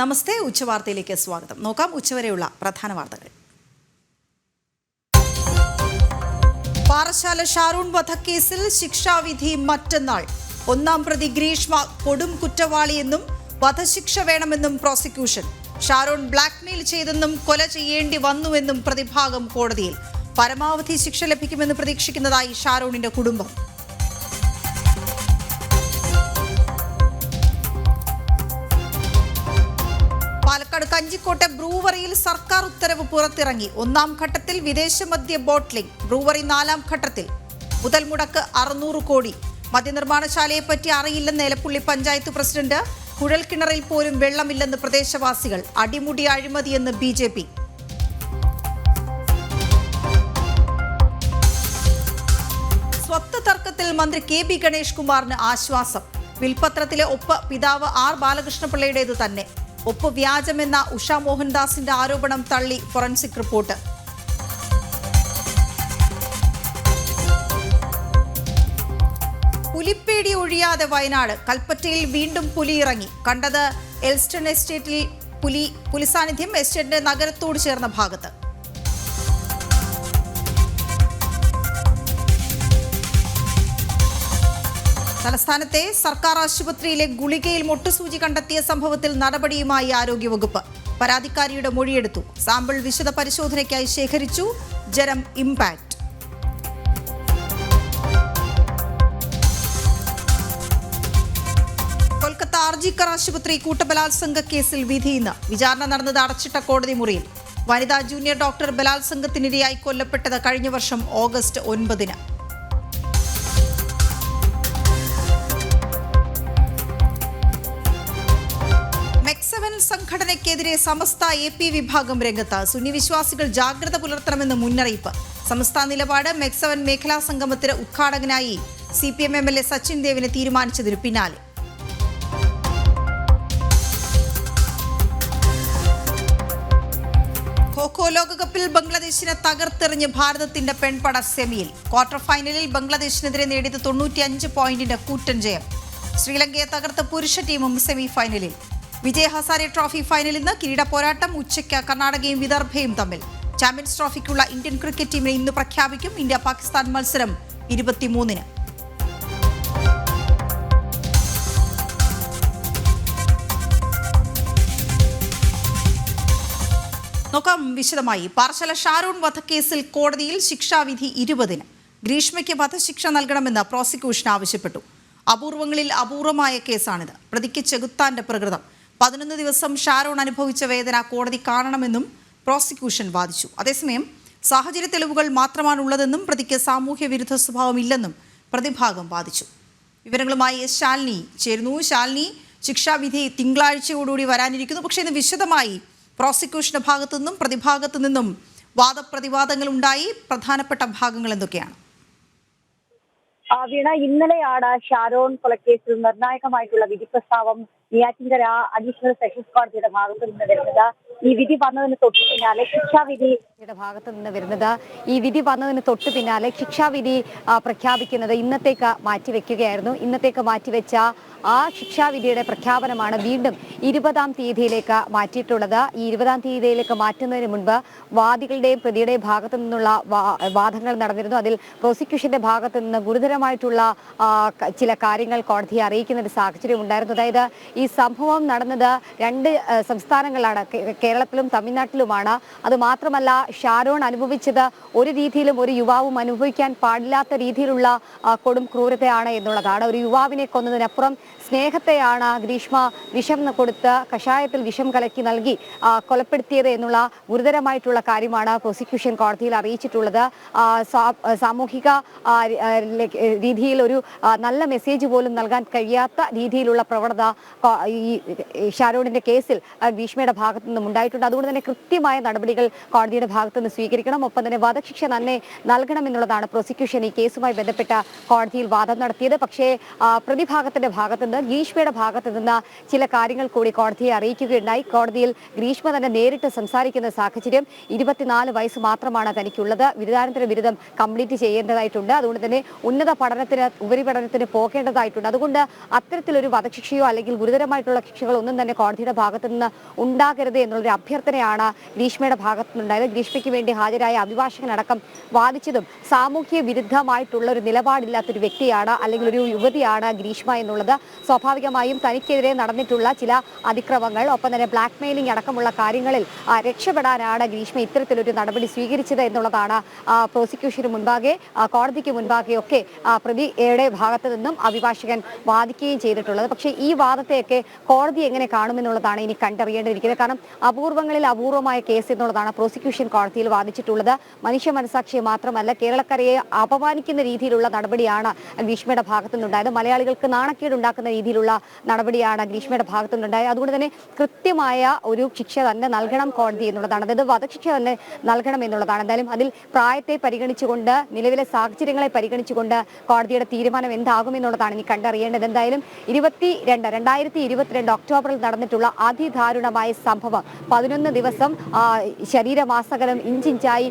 നമസ്തേ, ഉച്ചവാർത്തയിലേക്ക് സ്വാഗതം. നോക്കാം ഉച്ചവരെയുള്ള പ്രധാന വാർത്തകൾ. പാറശാല ഷാരൂൺ വധക്കേസിൽ ശിക്ഷാവിധി മറ്റന്നാൾ. ഒന്നാം പ്രതി ഗ്രീഷ്മ കൊടും കുറ്റവാളിയെന്നും വധശിക്ഷ വേണമെന്നും പ്രോസിക്യൂഷൻ. ഷാരൂൺ ബ്ലാക്ക്മെയിൽ ചെയ്തെന്നും കൊല ചെയ്യേണ്ടി വന്നുവെന്നും പ്രതിഭാഗം കോടതിയിൽ. പരമാവധി ശിക്ഷ ലഭിക്കുമെന്ന് പ്രതീക്ഷിക്കുന്നതായി ഷാരൂണിന്റെ കുടുംബം. പാലക്കാട് കഞ്ചിക്കോട്ടെ ബ്രൂവറിയിൽ സർക്കാർ ഉത്തരവ് പുറത്തിറങ്ങി. ഒന്നാം ഘട്ടത്തിൽ വിദേശമദ്യ ബോട്ട്ലിംഗ്. ബ്രൂവറി നാലാം ഘട്ടത്തിൽ. മുതൽ മുടക്ക് 600 കോടി. മദ്യനിർമ്മാണശാലയെപ്പറ്റി അറിയില്ലെന്ന് എലപ്പുള്ളി പഞ്ചായത്ത് പ്രസിഡന്റ്. കുഴൽക്കിണറിൽ പോലും വെള്ളമില്ലെന്ന് പ്രദേശവാസികൾ. അടിമുടി അഴിമതിയെന്ന് BJP. സ്വത്ത് തർക്കത്തിൽ മന്ത്രി KB ഗണേഷ് കുമാറിന് ആശ്വാസം. വിൽപത്രത്തിലെ ഒപ്പ് പിതാവ് R ബാലകൃഷ്ണപിള്ളയുടേത് തന്നെ. ഒപ്പ് വ്യാജമെന്ന ഉഷ മോഹൻദാസിന്റെ ആരോപണം തള്ളി ഫോറൻസിക് റിപ്പോർട്ട്. പുലിപ്പേടി ഒഴിയാതെ വയനാട്. കൽപ്പറ്റയിൽ വീണ്ടും പുലി ഇറങ്ങി. കണ്ടത് എൽസ്റ്റൺ എസ്റ്റേറ്റിൽ പുലി സാന്നിധ്യം എസ്റ്റേറ്റിന്റെ നഗരത്തോട് ചേർന്ന ഭാഗത്ത്. തലസ്ഥാനത്തെ സർക്കാർ ആശുപത്രിയിലെ ഗുളികയിൽ മൊട്ടുസൂചി കണ്ടെത്തിയ സംഭവത്തിൽ നടപടിയുമായി ആരോഗ്യവകുപ്പ്. പരാതിക്കാരിയുടെ മൊഴിയെടുത്തു. സാമ്പിൾ വിശദ പരിശോധനയ്ക്കായി ശേഖരിച്ചു. ജനം ഇംപാക്ട്. കൊൽക്കത്ത RG-കർ ആശുപത്രി കൂട്ടബലാത്സംഗ കേസിൽ വിധി ഇന്ന്. വിചാരണ നടന്നത് അടച്ചിട്ട കോടതി മുറിയിൽ. വനിതാ ജൂനിയർ ഡോക്ടർ ബലാത്സംഗത്തിനിരയായി കൊല്ലപ്പെട്ടത് കഴിഞ്ഞ വർഷം ഓഗസ്റ്റ് 9-ന്. മെക്സവൻ സംഘടനയ്ക്കെതിരെ സമസ്ത AP വിഭാഗം രംഗത്ത്. സുന്നി വിശ്വാസികൾ ജാഗ്രത പുലർത്തണമെന്ന് മുന്നറിയിപ്പ്. സമസ്ത നിലപാട് മെക്സവൻ മേഖലാ സംഗമത്തിന് ഉദ്ഘാടകനായി CPM MLA സച്ചിൻ ദേവിനെ തീരുമാനിച്ചതിനു പിന്നാലെ. ഖോഖോ ലോകകപ്പിൽ ബംഗ്ലാദേശിനെ തകർത്തെറിഞ്ഞ് ഭാരതത്തിന്റെ പെൺപട സെമിയിൽ. ക്വാർട്ടർ ഫൈനലിൽ ബംഗ്ലാദേശിനെതിരെ നേടിയത് 95 പോയിന്റിന്റെ കൂറ്റൻ ജയം. ശ്രീലങ്കയെ തകർത്ത പുരുഷ ടീമും സെമി ഫൈനലിൽ. വിജയ് ഹസാരെ ട്രോഫി ഫൈനലിൽ നിന്ന് കിരീട പോരാട്ടം. ഉച്ചയ്ക്ക് കർണാടകയും വിദർഭയും തമ്മിൽ. ചാമ്പ്യൻസ് ട്രോഫിക്കുള്ള ഇന്ത്യൻ ക്രിക്കറ്റ് ടീമിനെ ഇന്ന് പ്രഖ്യാപിക്കും. ഇന്ത്യ പാകിസ്ഥാൻ മത്സരം 23-ന്. നോക്കാം വിശദമായി. പാറശാല ഷാരൂൺ വധക്കേസിൽ കോടതിയിൽ ശിക്ഷാവിധി 20-ന്. ഗ്രീഷ്മയ്ക്ക് വധശിക്ഷ നൽകണമെന്ന് പ്രോസിക്യൂഷൻ ആവശ്യപ്പെട്ടു. അപൂർവങ്ങളിൽ അപൂർവമായ കേസാണിത്. പ്രതിക്ക് ചെകുത്താന്റെ പ്രകൃതം. 11 ദിവസം ഷാരൂൺ അനുഭവിച്ച വേദന കോടതി കാണണമെന്നും പ്രോസിക്യൂഷൻ വാദിച്ചു. അതേസമയം സാഹചര്യ തെളിവുകൾ മാത്രമാണുള്ളതെന്നും പ്രതിക്ക് സാമൂഹ്യ വിരുദ്ധ സ്വഭാവം ഇല്ലെന്നും പ്രതിഭാഗം വാദിച്ചു. വിവരങ്ങളുമായി ശാലിനി ചേരുന്നു. ശാലിനി, ശിക്ഷാവിധി തിങ്കളാഴ്ചയോടുകൂടി വരാനിരിക്കുന്നു. പക്ഷേ ഇന്ന് വിശദമായി പ്രോസിക്യൂഷന്റെ ഭാഗത്തു നിന്നും പ്രതിഭാഗത്തു നിന്നും വാദപ്രതിവാദങ്ങൾ ഉണ്ടായി. പ്രധാനപ്പെട്ട ഭാഗങ്ങൾ എന്തൊക്കെയാണ്? വീണ, ഇന്നലെയാണ് ഷാരോൺ കൊലക്കേസിൽ നിർണായകമായിട്ടുള്ള വിധി പ്രസ്താവം നെയ്യാറ്റിൻകര അഡീഷണൽ സെഷൻസ് കോടതിയുടെ ഭാഗത്തു നിന്ന് വരുന്നത്. ഈ വിധി വന്നതിന് തൊട്ടു പിന്നാലെ ശിക്ഷാവിധിയുടെ ഭാഗത്തു നിന്ന് വരുന്നത്. ഈ വിധി വന്നതിന് തൊട്ടു പിന്നാലെ ശിക്ഷാവിധി പ്രഖ്യാപിക്കുന്നത് ഇന്നത്തേക്ക് മാറ്റിവെക്കുകയായിരുന്നു. ഇന്നത്തേക്ക് മാറ്റിവെച്ച ആ ശിക്ഷാവിധിയുടെ പ്രഖ്യാപനമാണ് വീണ്ടും 20-ാം തീയതിയിലേക്ക് മാറ്റിയിട്ടുള്ളത്. ഈ 20-ാം തീയതിയിലേക്ക് മാറ്റുന്നതിന് മുൻപ് വാദികളുടെയും പ്രതിയുടെയും ഭാഗത്തു നിന്നുള്ള വാദങ്ങൾ നടന്നിരുന്നു. അതിൽ പ്രോസിക്യൂഷന്റെ ഭാഗത്തു നിന്ന് ഗുരുതരമായിട്ടുള്ള ചില കാര്യങ്ങൾ കോടതിയെ അറിയിക്കുന്ന ഒരു സാഹചര്യം ഉണ്ടായിരുന്നു. അതായത് ഈ സംഭവം നടന്നത് 2 സംസ്ഥാനങ്ങളാണ്, കേരളത്തിലും തമിഴ്നാട്ടിലുമാണ്. അത് മാത്രമല്ല, ഷാരോൺ അനുഭവിച്ചത് ഒരു രീതിയിലും ഒരു യുവാവും അനുഭവിക്കാൻ പാടില്ലാത്ത രീതിയിലുള്ള കൊടും ക്രൂരതയാണ് എന്നുള്ളതാണ്. ഒരു യുവാവിനെ കൊന്നതിനപ്പുറം സ്നേഹത്തെയാണ് ഗ്രീഷ്മ വിഷം കൊടുത്ത് കഷായത്തിൽ വിഷം കലക്കി നൽകി കൊലപ്പെടുത്തിയത് എന്നുള്ള ഗുരുതരമായിട്ടുള്ള കാര്യമാണ് പ്രോസിക്യൂഷൻ കോടതിയിൽ അറിയിച്ചിട്ടുള്ളത്. സാമൂഹിക രീതിയിൽ ഒരു നല്ല മെസ്സേജ് പോലും നൽകാൻ കഴിയാത്ത രീതിയിലുള്ള പ്രവണത ഈ ഷാരോണിന്റെ കേസിൽ ഗ്രീഷ്മയുടെ ഭാഗത്തു നിന്നും ഉണ്ടായിട്ടുണ്ട്. അതുകൊണ്ട് തന്നെ കൃത്യമായ നടപടികൾ കോടതിയുടെ ഭാഗത്തു നിന്ന് സ്വീകരിക്കണം. ഒപ്പം തന്നെ വധശിക്ഷ തന്നെ നൽകണമെന്നുള്ളതാണ് പ്രോസിക്യൂഷൻ ഈ കേസുമായി ബന്ധപ്പെട്ട കോടതിയിൽ വാദം നടത്തിയത്. പക്ഷേ പ്രതിഭാഗത്തിന്റെ ഭാഗത്തു നിന്ന് ഗ്രീഷ്മയുടെ ഭാഗത്തു നിന്ന് ചില കാര്യങ്ങൾ കൂടി കോടതിയെ അറിയിക്കുകയുണ്ടായി. കോടതിയിൽ ഗ്രീഷ്മ തന്നെ നേരിട്ട് സംസാരിക്കുന്ന സാഹചര്യം. 24 വയസ്സ് മാത്രമാണ് തനിക്കുള്ളത്. ബിരുദാനന്തര ബിരുദം കംപ്ലീറ്റ് ചെയ്യേണ്ടതായിട്ടുണ്ട്. അതുകൊണ്ട് തന്നെ ഉന്നത പഠനത്തിന് ഉപരിപഠനത്തിന് പോകേണ്ടതായിട്ടുണ്ട്. അതുകൊണ്ട് അത്തരത്തിലൊരു വധശിക്ഷയോ അല്ലെങ്കിൽ ഗുരുതരമായിട്ടുള്ള ശിക്ഷകളോ ഒന്നും തന്നെ കോടതിയുടെ ഭാഗത്തു നിന്ന് ഉണ്ടാകരുത് എന്നുള്ളൊരു അഭ്യർത്ഥനയാണ് ഗ്രീഷ്മയുടെ ഭാഗത്തു നിന്നുണ്ടായത്. ഗ്രീഷ്മയ്ക്ക് വേണ്ടി ഹാജരായ അഭിഭാഷകനടക്കം വാദിച്ചതും സാമൂഹ്യ വിരുദ്ധമായിട്ടുള്ള ഒരു നിലപാടില്ലാത്തൊരു വ്യക്തിയാണ് അല്ലെങ്കിൽ ഒരു യുവതിയാണ് ഗ്രീഷ്മ എന്നുള്ളത്. സ്വാഭാവികമായും തനിക്കെതിരെ നടന്നിട്ടുള്ള ചില അതിക്രമങ്ങൾ, ഒപ്പം തന്നെ ബ്ലാക്ക് മെയിലിംഗ് അടക്കമുള്ള കാര്യങ്ങളിൽ രക്ഷപ്പെടാനാണ് ഗ്രീഷ്മ ഇത്തരത്തിലൊരു നടപടി സ്വീകരിച്ചത് എന്നുള്ളതാണ് പ്രോസിക്യൂഷന് മുൻപാകെ കോടതിക്ക് മുൻപാകെ ഒക്കെ പ്രതിയുടെ ഭാഗത്തു നിന്നും അഭിഭാഷകൻ വാദിക്കുകയും ചെയ്തിട്ടുള്ളത്. പക്ഷേ ഈ വാദത്തെയൊക്കെ കോടതി എങ്ങനെ കാണുമെന്നുള്ളതാണ് ഇനി കണ്ടറിയേണ്ടിയിരിക്കുന്നത്. കാരണം അപൂർവങ്ങളിൽ അപൂർവമായ കേസ് എന്നുള്ളതാണ് പ്രോസിക്യൂഷൻ കോടതിയിൽ വാദിച്ചിട്ടുള്ളത്. മനുഷ്യ മനസാക്ഷിയെ മാത്രമല്ല കേരളക്കരയെ അപമാനിക്കുന്ന രീതിയിലുള്ള നടപടിയാണ് ഗ്രീഷ്മയുടെ ഭാഗത്തുനിന്നുണ്ടായത്. മലയാളികൾക്ക് നാണക്കേടുണ്ടാക്കുന്ന രീതിയിലുള്ള നടപടിയാണ് ഗ്രീഷ്മയുടെ ഭാഗത്തുനിന്നുണ്ടായത്. അതുകൊണ്ട് തന്നെ കൃത്യമായ ഒരു ശിക്ഷ തന്നെ നൽകണം കോടതി എന്നുള്ളതാണ്. അതായത് വധശിക്ഷ തന്നെ നൽകണം എന്നുള്ളതാണ്. എന്തായാലും അതിൽ പ്രായത്തെ പരിഗണിച്ചുകൊണ്ട്, നിലവിലെ സാഹചര്യങ്ങളെ പരിഗണിച്ചുകൊണ്ട് കോടതിയുടെ തീരുമാനം എന്താകുമെന്നുള്ളതാണ് ഇനി കണ്ടറിയേണ്ടത്. എന്തായാലും 2022 ഒക്ടോബറിൽ നടന്നിട്ടുള്ള അതിദാരുണമായ സംഭവം, 11 ദിവസം ശരീരമാസകലം ഇഞ്ചിഞ്ചായി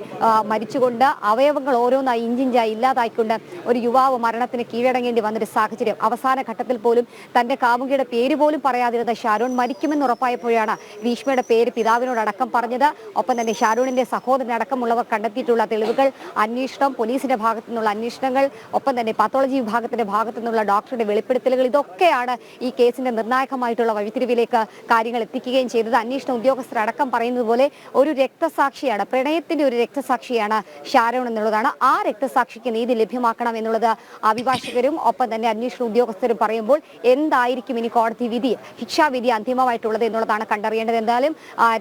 മരിച്ചുകൊണ്ട്, അവയവങ്ങൾ ഓരോന്നായി ഇഞ്ചിഞ്ചായി ഇല്ലാതായിക്കൊണ്ട് ഒരു യുവാവ് മരണത്തിന് കീഴടങ്ങേണ്ടി വന്നൊരു സാഹചര്യം. അവസാന ഘട്ടത്തിൽ പോലും തന്റെ കാമുകിയുടെ പേര് പോലും പറയാതിരുന്ന ഷാരോൺ മരിക്കുമെന്ന് ഉറപ്പായപ്പോഴാണ് ഗ്രീഷ്മയുടെ പേര് പിതാവിനോടക്കം പറഞ്ഞത്. ഒപ്പം തന്നെ ഷാരോണിന്റെ സഹോദരനടക്കമുള്ളവർ കണ്ടെത്തിയിട്ടുള്ള തെളിവുകൾ, അന്വേഷണം, പോലീസിന്റെ ഭാഗത്തു നിന്നുള്ള അന്വേഷണങ്ങൾ, ഒപ്പം തന്നെ പാത്തോളജി വിഭാഗത്തിന്റെ ഭാഗത്തു നിന്നുള്ള ഡോക്ടറുടെ വെളിപ്പെടുത്തലുകൾ, ഇതൊക്കെയാണ് ഈ കേസിന്റെ നിർണായകമായിട്ടുള്ള വഴിത്തിരിവിലേക്ക് കാര്യങ്ങൾ എത്തിക്കുകയും ചെയ്തത്. അന്വേഷണ ഉദ്യോഗസ്ഥരടക്കം പറയുന്നത് പോലെ ഒരു രക്തസാക്ഷിയാണ്, പ്രണയത്തിന്റെ ഒരു രക്തസാക്ഷിയാണ് ഷാരോൺ എന്നുള്ളതാണ്. ആ രക്തസാക്ഷിക്ക് നീതി ലഭ്യമാക്കണം എന്നുള്ളത് അഭിഭാഷകരും ഒപ്പം തന്നെ അന്വേഷണ ഉദ്യോഗസ്ഥരും പറയുമ്പോൾ എന്തായിരിക്കും ഇനി കോടതി വിധി, ശിക്ഷാവിധി അന്തിമമായിട്ടുള്ളത് എന്നുള്ളതാണ് കണ്ടറിയേണ്ടത്. എന്തായാലും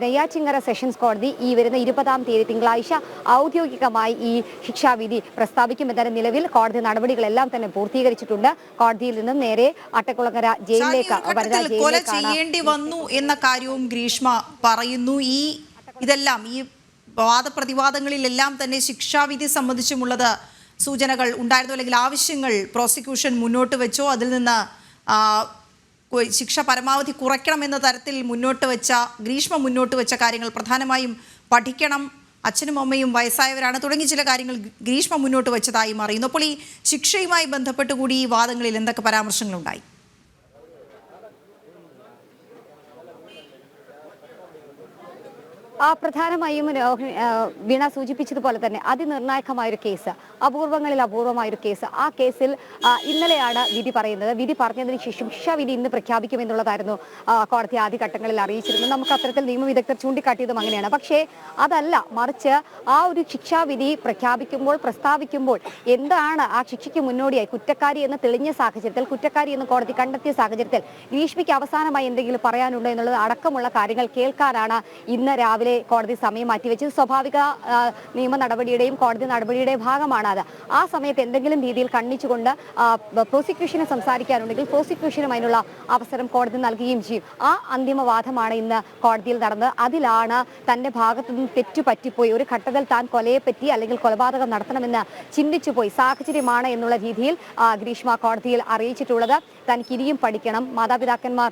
നെയ്യാറ്റിൻകര സെഷൻസ് കോടതി ഈ വരുന്ന 20-ാം തീയതി തിങ്കളാഴ്ച ഔദ്യോഗികമായി ഈ ശിക്ഷാവിധി പ്രസ്താവിക്കും. എന്തായാലും നിലവിൽ കോടതി നടപടികളെല്ലാം തന്നെ പൂർത്തീകരിച്ചിട്ടുണ്ട്. കോടതിയിൽ നിന്നും നേരെ അട്ടക്കുളങ്ങര ജയിലിലേക്ക് കൊല ചെയ്യേണ്ടി വന്നു എന്ന കാര്യവും ഗ്രീഷ്മ പറയുന്നു. ഇതെല്ലാം ഈ വാദപ്രതിവാദങ്ങളിലെല്ലാം തന്നെ ശിക്ഷാവിധി സംബന്ധിച്ചുമുള്ളത് സൂചനകൾ ഉണ്ടായിരുന്നു, അല്ലെങ്കിൽ ആവശ്യങ്ങൾ പ്രോസിക്യൂഷൻ മുന്നോട്ട് വെച്ചോ, അതിൽ നിന്ന് ശിക്ഷ പരമാവധി കുറയ്ക്കണമെന്ന തരത്തിൽ ഗ്രീഷ്മ മുന്നോട്ട് വെച്ച കാര്യങ്ങൾ പ്രധാനമായും പഠിക്കണം, അച്ഛനും അമ്മയും വയസ്സായവരാണ് തുടങ്ങിയ ചില കാര്യങ്ങൾ ഗ്രീഷ്മ മുന്നോട്ട് വെച്ചതായി അറിയുന്നു. അപ്പോൾ ഈ ശിക്ഷയുമായി ബന്ധപ്പെട്ട് കൂടി ഈ വാദങ്ങളിൽ എന്തൊക്കെ പരാമർശങ്ങളുണ്ടായി? പ്രധാനമായും വീണ സൂചിപ്പിച്ചതുപോലെ തന്നെ അതിനിർണായകമായൊരു കേസ്, അപൂർവങ്ങളിൽ അപൂർവമായൊരു കേസ്. ആ കേസിൽ ഇന്നലെയാണ് വിധി പറയുന്നത്. വിധി പറഞ്ഞതിന് ശേഷം ശിക്ഷാവിധി ഇന്ന് പ്രഖ്യാപിക്കുമെന്നുള്ളതായിരുന്നു കോടതി ആദ്യഘട്ടങ്ങളിൽ അറിയിച്ചിരുന്നത്. നമുക്ക് അത്തരത്തിൽ നിയമവിദഗ്ധർ ചൂണ്ടിക്കാട്ടിയതും അങ്ങനെയാണ്. പക്ഷേ അതല്ല, മറിച്ച് ആ ഒരു ശിക്ഷാവിധി പ്രസ്താവിക്കുമ്പോൾ എന്താണ് ആ ശിക്ഷയ്ക്ക് മുന്നോടിയായി കുറ്റക്കാരി എന്ന് തെളിഞ്ഞ സാഹചര്യത്തിൽ, കുറ്റക്കാരി എന്ന് കോടതി കണ്ടെത്തിയ സാഹചര്യത്തിൽ ഗ്രീഷ്മയ്ക്ക് അവസാനമായി എന്തെങ്കിലും പറയാനുണ്ടോ എന്നുള്ളത് അടക്കമുള്ള കാര്യങ്ങൾ കേൾക്കാനാണ് ഇന്ന് രാവിലെ കോടതി സമയം മാറ്റിവെച്ചത്. സ്വാഭാവിക നിയമ നടപടിയുടെയും കോടതി നടപടിയുടെയും ഭാഗമാണ് അത്. ആ സമയത്ത് എന്തെങ്കിലും രീതിയിൽ കണ്ണിച്ചുകൊണ്ട് പ്രോസിക്യൂഷനെ സംസാരിക്കാനുണ്ടെങ്കിൽ പ്രോസിക്യൂഷനും അതിനുള്ള അവസരം കോടതി നൽകുകയും ചെയ്യും. ആ അന്തിമവാദമാണ് ഇന്ന് കോടതിയിൽ നടന്നത്. അതിലാണ് തന്റെ ഭാഗത്തു നിന്ന് തെറ്റുപറ്റിപ്പോയി, ഒരു ഘട്ടത്തിൽ താൻ കൊലയെപ്പറ്റി അല്ലെങ്കിൽ കൊലപാതകം നടത്തണമെന്ന് ചിന്തിച്ചുപോയി സാഹചര്യമാണ് എന്നുള്ള രീതിയിൽ ഗ്രീഷ്മ കോടതിയിൽ അറിയിച്ചിട്ടുള്ളത്. തനിക്ക് ഇനിയും പഠിക്കണം, മാതാപിതാക്കന്മാർ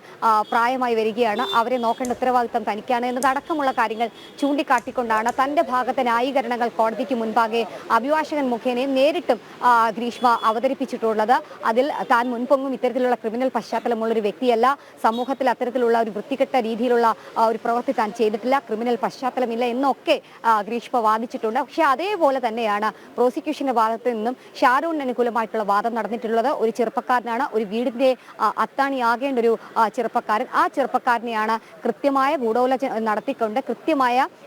പ്രായമായി വരികയാണ്, അവരെ നോക്കേണ്ട ഉത്തരവാദിത്തം തനിക്കാണ് എന്നതടക്കമുള്ള കാര്യങ്ങൾ ചൂണ്ടിക്കാട്ടിക്കൊണ്ടാണ് തന്റെ ഭാഗത്തെ ന്യായീകരണങ്ങൾ കോടതിക്ക് മുൻപാകെ അഭിഭാഷകൻ മുഖേന നേരിട്ടും ഗ്രീഷ്മ അവതരിപ്പിച്ചിട്ടുള്ളത്. അതിൽ താൻ മുൻപൊങ്ങും ഇത്തരത്തിലുള്ള ക്രിമിനൽ പശ്ചാത്തലമുള്ള ഒരു വ്യക്തിയല്ല, സമൂഹത്തിൽ അത്തരത്തിലുള്ള ഒരു വൃത്തികെട്ട രീതിയിലുള്ള ഒരു പ്രവൃത്തി താൻ ചെയ്തിട്ടില്ല, ക്രിമിനൽ പശ്ചാത്തലമില്ല എന്നൊക്കെ ഗ്രീഷ്മ വാദിച്ചിട്ടുണ്ട്. പക്ഷേ അതേപോലെ തന്നെയാണ് പ്രോസിക്യൂഷന്റെ ഭാഗത്ത് നിന്നും ഷാരൂണിന് അനുകൂലമായിട്ടുള്ള വാദം നടന്നിട്ടുള്ളത്. ഒരു ചെറുപ്പക്കാരനാണ്, ഒരു വീടിന്റെ അത്താണിയാകേണ്ട ഒരു ചെറുപ്പക്കാരൻ. ആ ചെറുപ്പക്കാരനെയാണ് കൃത്യമായ ഗൂഢാലോചന നടത്തിക്കൊണ്ട് കൃത്യമായ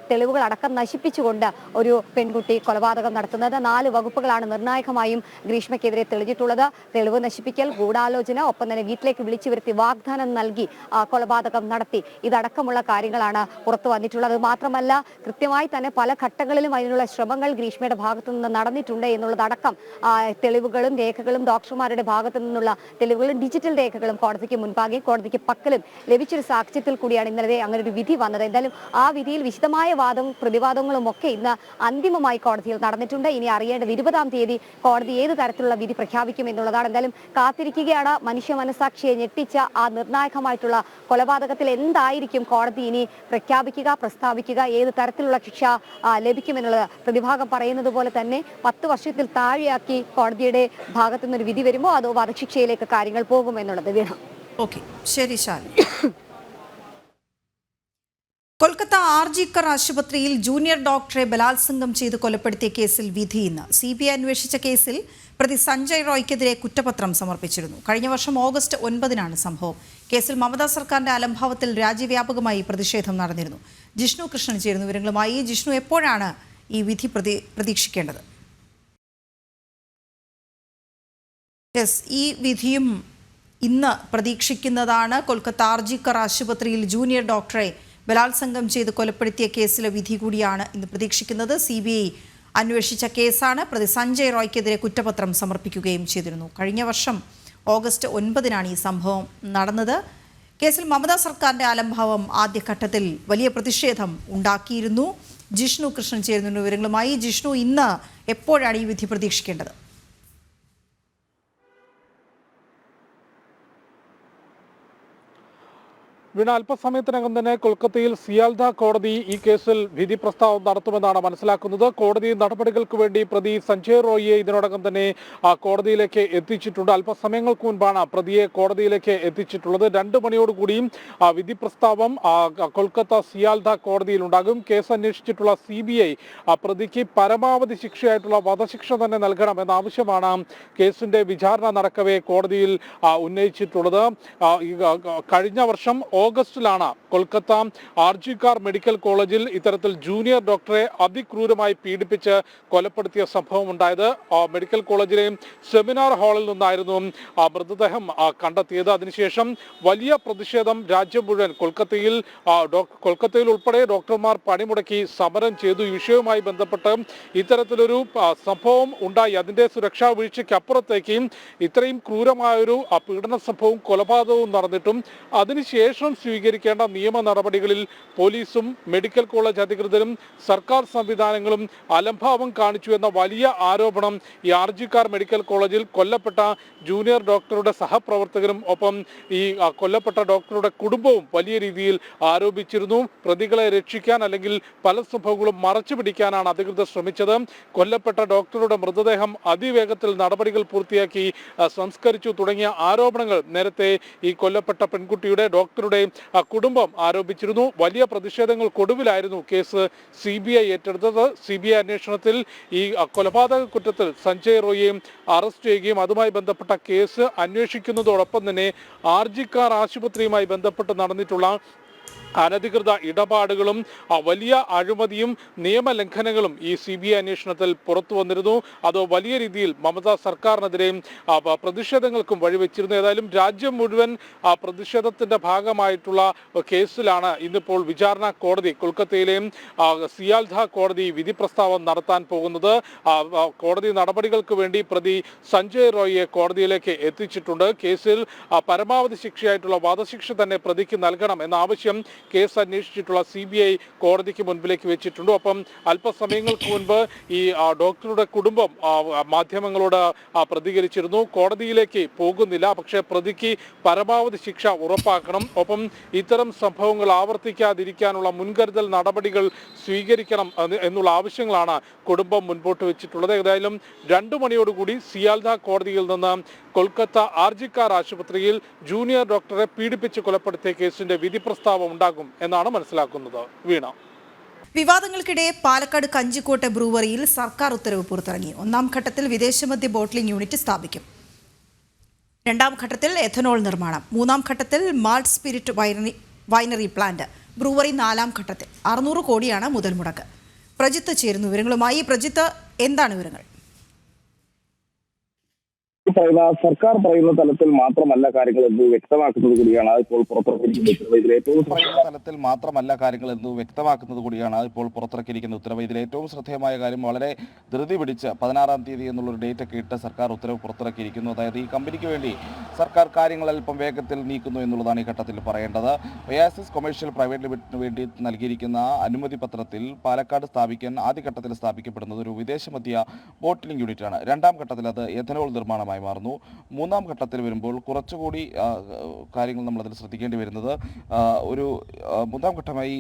തെളിവുകൾ അടക്കം നശിപ്പിച്ചുകൊണ്ട് ഒരു പെൺകുട്ടി കൊലപാതകം നടത്തുന്നത്. 4 വകുപ്പ് വകുപ്പുകളാണ് നിർണായകമായും ഗ്രീഷ്മയ്ക്കെതിരെ തെളിഞ്ഞിട്ടുള്ളത്. തെളിവ് നശിപ്പിക്കൽ, ഗൂഢാലോചന, ഒപ്പം തന്നെ വീട്ടിലേക്ക് വിളിച്ചു വരുത്തി വാഗ്ദാനം നൽകി കൊലപാതകം നടത്തി, ഇതടക്കമുള്ള കാര്യങ്ങളാണ് പുറത്തു വന്നിട്ടുള്ളത്. മാത്രമല്ല കൃത്യമായി തന്നെ പല ഘട്ടങ്ങളിലും അതിനുള്ള ശ്രമങ്ങൾ ഗ്രീഷ്മയുടെ ഭാഗത്തു നിന്ന് നടന്നിട്ടുണ്ട് എന്നുള്ളതടക്കം തെളിവുകളും രേഖകളും ഡോക്ടർമാരുടെ ഭാഗത്തു നിന്നുള്ള തെളിവുകളും ഡിജിറ്റൽ രേഖകളും കോടതിക്ക് മുൻപാകെ കോടതിക്ക് പക്കലും ലഭിച്ചൊരു സാഹചര്യത്തിൽ കൂടിയാണ് ഇന്നലെ അങ്ങനെ ഒരു വിധി വന്നത്. എന്തായാലും ആ വിധിയിൽ വിശദമായ വാദവും പ്രതിവാദങ്ങളും ഒക്കെ ഇന്ന് അന്തിമമായി കോടതിയിൽ നടന്നിട്ടുണ്ട്. ഇനി അറിയേണ്ടത് 20-ാം തീയതി കോടതി ഏത് തരത്തിലുള്ള വിധി പ്രഖ്യാപിക്കും എന്നുള്ളതാണ്. എന്തായാലും കാത്തിരിക്കുകയാണ്. മനുഷ്യ മനസാക്ഷിയെ ഞെട്ടിച്ച ആ നിർണായകമായിട്ടുള്ള കൊലപാതകത്തിൽ എന്തായിരിക്കും കോടതി ഇനി പ്രഖ്യാപിക്കുക, പ്രസ്താവിക്കുക, ഏത് തരത്തിലുള്ള ശിക്ഷ ലഭിക്കുമെന്നുള്ളത്. പ്രതിഭാഗം പറയുന്നത് പോലെ തന്നെ 10 വർഷത്തിൽ താഴെയാക്കി കോടതിയുടെ ഭാഗത്തു നിന്നൊരു വിധി വരുമോ അതോ വധശിക്ഷയിലേക്ക് കാര്യങ്ങൾ പോകുമെന്നുള്ളത് വീണ. ഓക്കെ, ശരി ശാലി. കൊൽക്കത്ത ആർജിക്കർ ആശുപത്രിയിൽ ജൂനിയർ ഡോക്ടറെ ബലാത്സംഗം ചെയ്ത് കൊലപ്പെടുത്തിയ കേസിൽ വിധി ഇന്ന്. CBI അന്വേഷിച്ച കേസിൽ പ്രതി സഞ്ജയ് റോയ്ക്കെതിരെ കുറ്റപത്രം സമർപ്പിച്ചിരുന്നു. കഴിഞ്ഞ വർഷം ഓഗസ്റ്റ് 9-നാണ് സംഭവം. കേസിൽ മമതാ സർക്കാരിന്റെ അലംഭാവത്തിൽ രാജ്യവ്യാപകമായി പ്രതിഷേധം നടന്നിരുന്നു. ജിഷ്ണു കൃഷ്ണൻ ചേരുന്നു വിവരങ്ങളുമായി. ജിഷ്ണു, എപ്പോഴാണ് ഈ വിധി പ്രതീക്ഷിക്കേണ്ടത്? ഈ വിധിയും ഇന്ന് പ്രതീക്ഷിക്കുന്നതാണ്. കൊൽക്കത്ത ആർജിക്കർ ആശുപത്രിയിൽ ജൂനിയർ ഡോക്ടറെ ബലാത്സംഗം ചെയ്ത് കൊലപ്പെടുത്തിയ കേസിലെ വിധി കൂടിയാണ് ഇന്ന് പ്രതീക്ഷിക്കുന്നത്. CBI അന്വേഷിച്ച കേസാണ്. പ്രതി സഞ്ജയ് റോയ്ക്കെതിരെ കുറ്റപത്രം സമർപ്പിക്കുകയും ചെയ്തിരുന്നു. കഴിഞ്ഞ വർഷം ഓഗസ്റ്റ് 9-നാണ് ഈ സംഭവം നടന്നത്. കേസിൽ മമതാ സർക്കാരിന്റെ അലംഭാവം ആദ്യഘട്ടത്തിൽ വലിയ പ്രതിഷേധം ഉണ്ടാക്കിയിരുന്നു. ജിഷ്ണു കൃഷ്ണൻ ചേരുന്ന വിവരങ്ങളുമായി. ജിഷ്ണു, ഇന്ന് എപ്പോഴാണ് ഈ വിധി പ്രതീക്ഷിക്കേണ്ടത്? വീണ, അല്പസമയത്തിനകം തന്നെ കൊൽക്കത്തയിൽ സിയാൽദ കോടതി ഈ കേസിൽ വിധി പ്രസ്താവം നടത്തുമെന്നാണ് മനസ്സിലാക്കുന്നത്. കോടതി നടപടികൾക്ക് വേണ്ടി പ്രതി സഞ്ജയ് റോയിയെ ഇതിനോടകം തന്നെ കോടതിയിലേക്ക് എത്തിച്ചിട്ടുണ്ട്. അല്പസമയങ്ങൾക്ക് മുൻപാണ് പ്രതിയെ കോടതിയിലേക്ക് എത്തിച്ചിട്ടുള്ളത്. 2 മണിയോടുകൂടി വിധി പ്രസ്താവം കൊൽക്കത്ത സിയാൽദ കോടതിയിൽ ഉണ്ടാകും. കേസ് അന്വേഷിച്ചിട്ടുള്ള CBI പ്രതിക്ക് പരമാവധി ശിക്ഷയായിട്ടുള്ള വധശിക്ഷ തന്നെ നൽകണം എന്ന ആവശ്യമാണ് കേസിന്റെ വിചാരണ നടക്കവേ കോടതിയിൽ ഉന്നയിച്ചിട്ടുള്ളത്. കഴിഞ്ഞ വർഷം ഓഗസ്റ്റിലാണ് കൊൽക്കത്ത ആർജിക്കാർ മെഡിക്കൽ കോളേജിൽ ഇത്തരത്തിൽ ജൂനിയർ ഡോക്ടറെ അതിക്രൂരമായി പീഡിപ്പിച്ച് കൊലപ്പെടുത്തിയ സംഭവം ഉണ്ടായത്. മെഡിക്കൽ കോളേജിലെ സെമിനാർ ഹാളിൽ നിന്നായിരുന്നു മൃതദേഹം കണ്ടെത്തിയത്. അതിനുശേഷം വലിയ പ്രതിഷേധം രാജ്യം മുഴുവൻ കൊൽക്കത്തയിൽ ഉൾപ്പെടെ ഡോക്ടർമാർ പണിമുടക്കി സമരം ചെയ്തു. ഈ വിഷയവുമായി ബന്ധപ്പെട്ട് ഇത്തരത്തിലൊരു സംഭവം ഉണ്ടായി. അതിന്റെ സുരക്ഷാ വീഴ്ചയ്ക്കപ്പുറത്തേക്ക് ഇത്രയും ക്രൂരമായൊരു പീഡന സംഭവവും കൊലപാതകവും നടന്നിട്ടും അതിനുശേഷം സ്വീകരിക്കേണ്ട നിയമ നടപടികളിൽ പോലീസും മെഡിക്കൽ കോളേജ് അധികൃതരും സർക്കാർ സംവിധാനങ്ങളും അലംഭാവം കാണിച്ചു എന്ന വലിയ ആരോപണം ഈ ആർജിക്കാർ മെഡിക്കൽ കോളേജിൽ കൊല്ലപ്പെട്ട ജൂനിയർ ഡോക്ടറുടെ സഹപ്രവർത്തകരും ഒപ്പം ഈ കൊല്ലപ്പെട്ട ഡോക്ടറുടെ കുടുംബവും വലിയ രീതിയിൽ ആരോപിച്ചിരുന്നു. പ്രതികളെ രക്ഷിക്കാൻ അല്ലെങ്കിൽ പല സംഭവങ്ങളും മറച്ചു പിടിക്കാനാണ് അധികൃതർ ശ്രമിച്ചത്. കൊല്ലപ്പെട്ട ഡോക്ടറുടെ മൃതദേഹം അതിവേഗത്തിൽ നടപടികൾ പൂർത്തിയാക്കി സംസ്കരിച്ചു തുടങ്ങിയ ആരോപണങ്ങൾ നേരത്തെ ഈ കൊല്ലപ്പെട്ട പെൺകുട്ടിയുടെ ഡോക്ടറുടെ കുടുംബം ആരോപിച്ചിരുന്നു. വലിയ പ്രതിഷേധങ്ങൾക്കൊടുവിലായിരുന്നു കേസ് CBI ഏറ്റെടുത്തത്. CBI അന്വേഷണത്തിൽ ഈ കൊലപാതക കുറ്റത്തിൽ സഞ്ജയ് റോയിയെ അറസ്റ്റ് ചെയ്യുകയും അതുമായി ബന്ധപ്പെട്ട കേസ് അന്വേഷിക്കുന്നതോടൊപ്പം തന്നെ ആർജിക്കാർ ആശുപത്രിയുമായി ബന്ധപ്പെട്ട് നടന്നിട്ടുള്ള അനധികൃത ഇടപാടുകളും വലിയ അഴിമതിയും നിയമലംഘനങ്ങളും ഈ CBI അന്വേഷണത്തിൽ പുറത്തു വന്നിരുന്നു. അത് വലിയ രീതിയിൽ മമതാ സർക്കാരിനെതിരെ പ്രതിഷേധങ്ങൾക്കും വഴിവെച്ചിരുന്നു. ഏതായാലും രാജ്യം മുഴുവൻ പ്രതിഷേധത്തിന്റെ ഭാഗമായിട്ടുള്ള കേസിലാണ് ഇന്നിപ്പോൾ വിചാരണ കോടതി കൊൽക്കത്തയിലെ സിയാൽദ കോടതി വിധി പ്രസ്താവം നടത്താൻ പോകുന്നത്. കോടതി നടപടികൾക്ക് വേണ്ടി പ്രതി സഞ്ജയ് റോയിയെ കോടതിയിലേക്ക് എത്തിച്ചിട്ടുണ്ട്. കേസിൽ പരമാവധി ശിക്ഷയായിട്ടുള്ള വധശിക്ഷ തന്നെ പ്രതിക്ക് നൽകണം എന്ന ആവശ്യം കേസ് അന്വേഷിച്ചിട്ടുള്ള CBI കോടതിക്ക് മുൻപിലേക്ക് വെച്ചിട്ടുണ്ട്. ഒപ്പം അല്പസമയങ്ങൾക്ക് മുൻപ് ഈ ഡോക്ടറുടെ കുടുംബം മാധ്യമങ്ങളോട് പ്രതികരിച്ചിരുന്നു. കോടതിയിലേക്ക് പോകുന്നില്ല, പക്ഷേ പ്രതിക്ക് പരമാവധി ശിക്ഷ ഉറപ്പാക്കണം, ഒപ്പം ഇത്തരം സംഭവങ്ങൾ ആവർത്തിക്കാതിരിക്കാനുള്ള മുൻകരുതൽ നടപടികൾ സ്വീകരിക്കണം എന്നുള്ള ആവശ്യങ്ങളാണ് കുടുംബം മുൻപോട്ട് വെച്ചിട്ടുള്ളത്. ഏതായാലും 2 മണിയോടുകൂടി സിയാൽദ കോടതിയിൽ നിന്ന് കൊൽക്കത്ത ആർജിക്കാർ ആശുപത്രിയിൽ ജൂനിയർ ഡോക്ടറെ പീഡിപ്പിച്ച് കൊലപ്പെടുത്തിയ കേസിന്റെ വിധി പ്രസ്താവം ഉണ്ടാകും എന്നാണ് മനസ്സിലാക്കുന്നത്. വീണ, വിവാദങ്ങൾക്കിടെ പാലക്കാട് കഞ്ചിക്കോട്ടെ ബ്രൂവറിയിൽ സർക്കാർ ഉത്തരവ് പുറത്തിറങ്ങി. 1-ാം ഘട്ടത്തിൽ വിദേശമദ്യ ബോട്ട്ലിംഗ് യൂണിറ്റ് സ്ഥാപിക്കും. 2-ാം ഘട്ടത്തിൽ എഥനോൾ നിർമ്മാണം. 3-ാം ഘട്ടത്തിൽ malt spirit winery plant. Brewery 4-ാം ഘട്ടത്തിൽ. 600 കോടിയാണ് മുതൽ മുടക്ക്. പ്രജിത്ത് ചേരുന്നു വിവരങ്ങളുമായി. പ്രജിത്ത്, എന്താണ് വിവരങ്ങൾ? സർക്കാർ പറയുന്ന തലത്തിൽ മാത്രമല്ല കാര്യങ്ങൾ എന്ന് വ്യക്തമാക്കുന്നത് കൂടിയാണ് ഇപ്പോൾ പുറത്തിറക്കിയിരിക്കുന്ന ഉത്തരവ്. ഇതിൽ ഏറ്റവും തലത്തിൽ മാത്രമല്ല കാര്യങ്ങൾ എന്ന് വ്യക്തമാക്കുന്നത് കൂടിയാണ് ഇപ്പോൾ പുറത്തിറക്കിയിരിക്കുന്ന ഉത്തരവ്. ഇതിൽ ഏറ്റവും ശ്രദ്ധേയമായ കാര്യം വളരെ ധൃതി പിടിച്ച് 16-ാം തീയതി എന്നുള്ളൊരു ഡേറ്റ് ഒക്കെ ഇട്ട് സർക്കാർ ഉത്തരവ് പുറത്തിറക്കിയിരിക്കുന്നു. അതായത് ഈ കമ്പനിക്ക് വേണ്ടി സർക്കാർ കാര്യങ്ങൾ അല്പം വേഗത്തിൽ നീക്കുന്നു എന്നുള്ളതാണ് ഈ ഘട്ടത്തിൽ പറയേണ്ടത്. ഒയാസിസ് കൊമേഴ്ഷ്യൽ പ്രൈവറ്റ് ലിമിറ്റഡിന് വേണ്ടി നൽകിയിരിക്കുന്ന അനുമതി പത്രത്തിൽ പാലക്കാട് ആദ്യഘട്ടത്തിൽ സ്ഥാപിക്കപ്പെടുന്നത് ഒരു വിദേശമദ്യ ബോട്ടിലിംഗ് യൂണിറ്റാണ്. രണ്ടാം ഘട്ടത്തിൽ അത് എഥനോൾ നിർമ്മാണമായി മാറുന്നു. മൂന്നാം ഘട്ടത്തിൽ വരുമ്പോൾ കുറച്ചുകൂടി കാര്യങ്ങൾ നമ്മളതിൽ ശ്രദ്ധിക്കേണ്ടി വരുന്നത് മൂന്നാം ഘട്ടമായി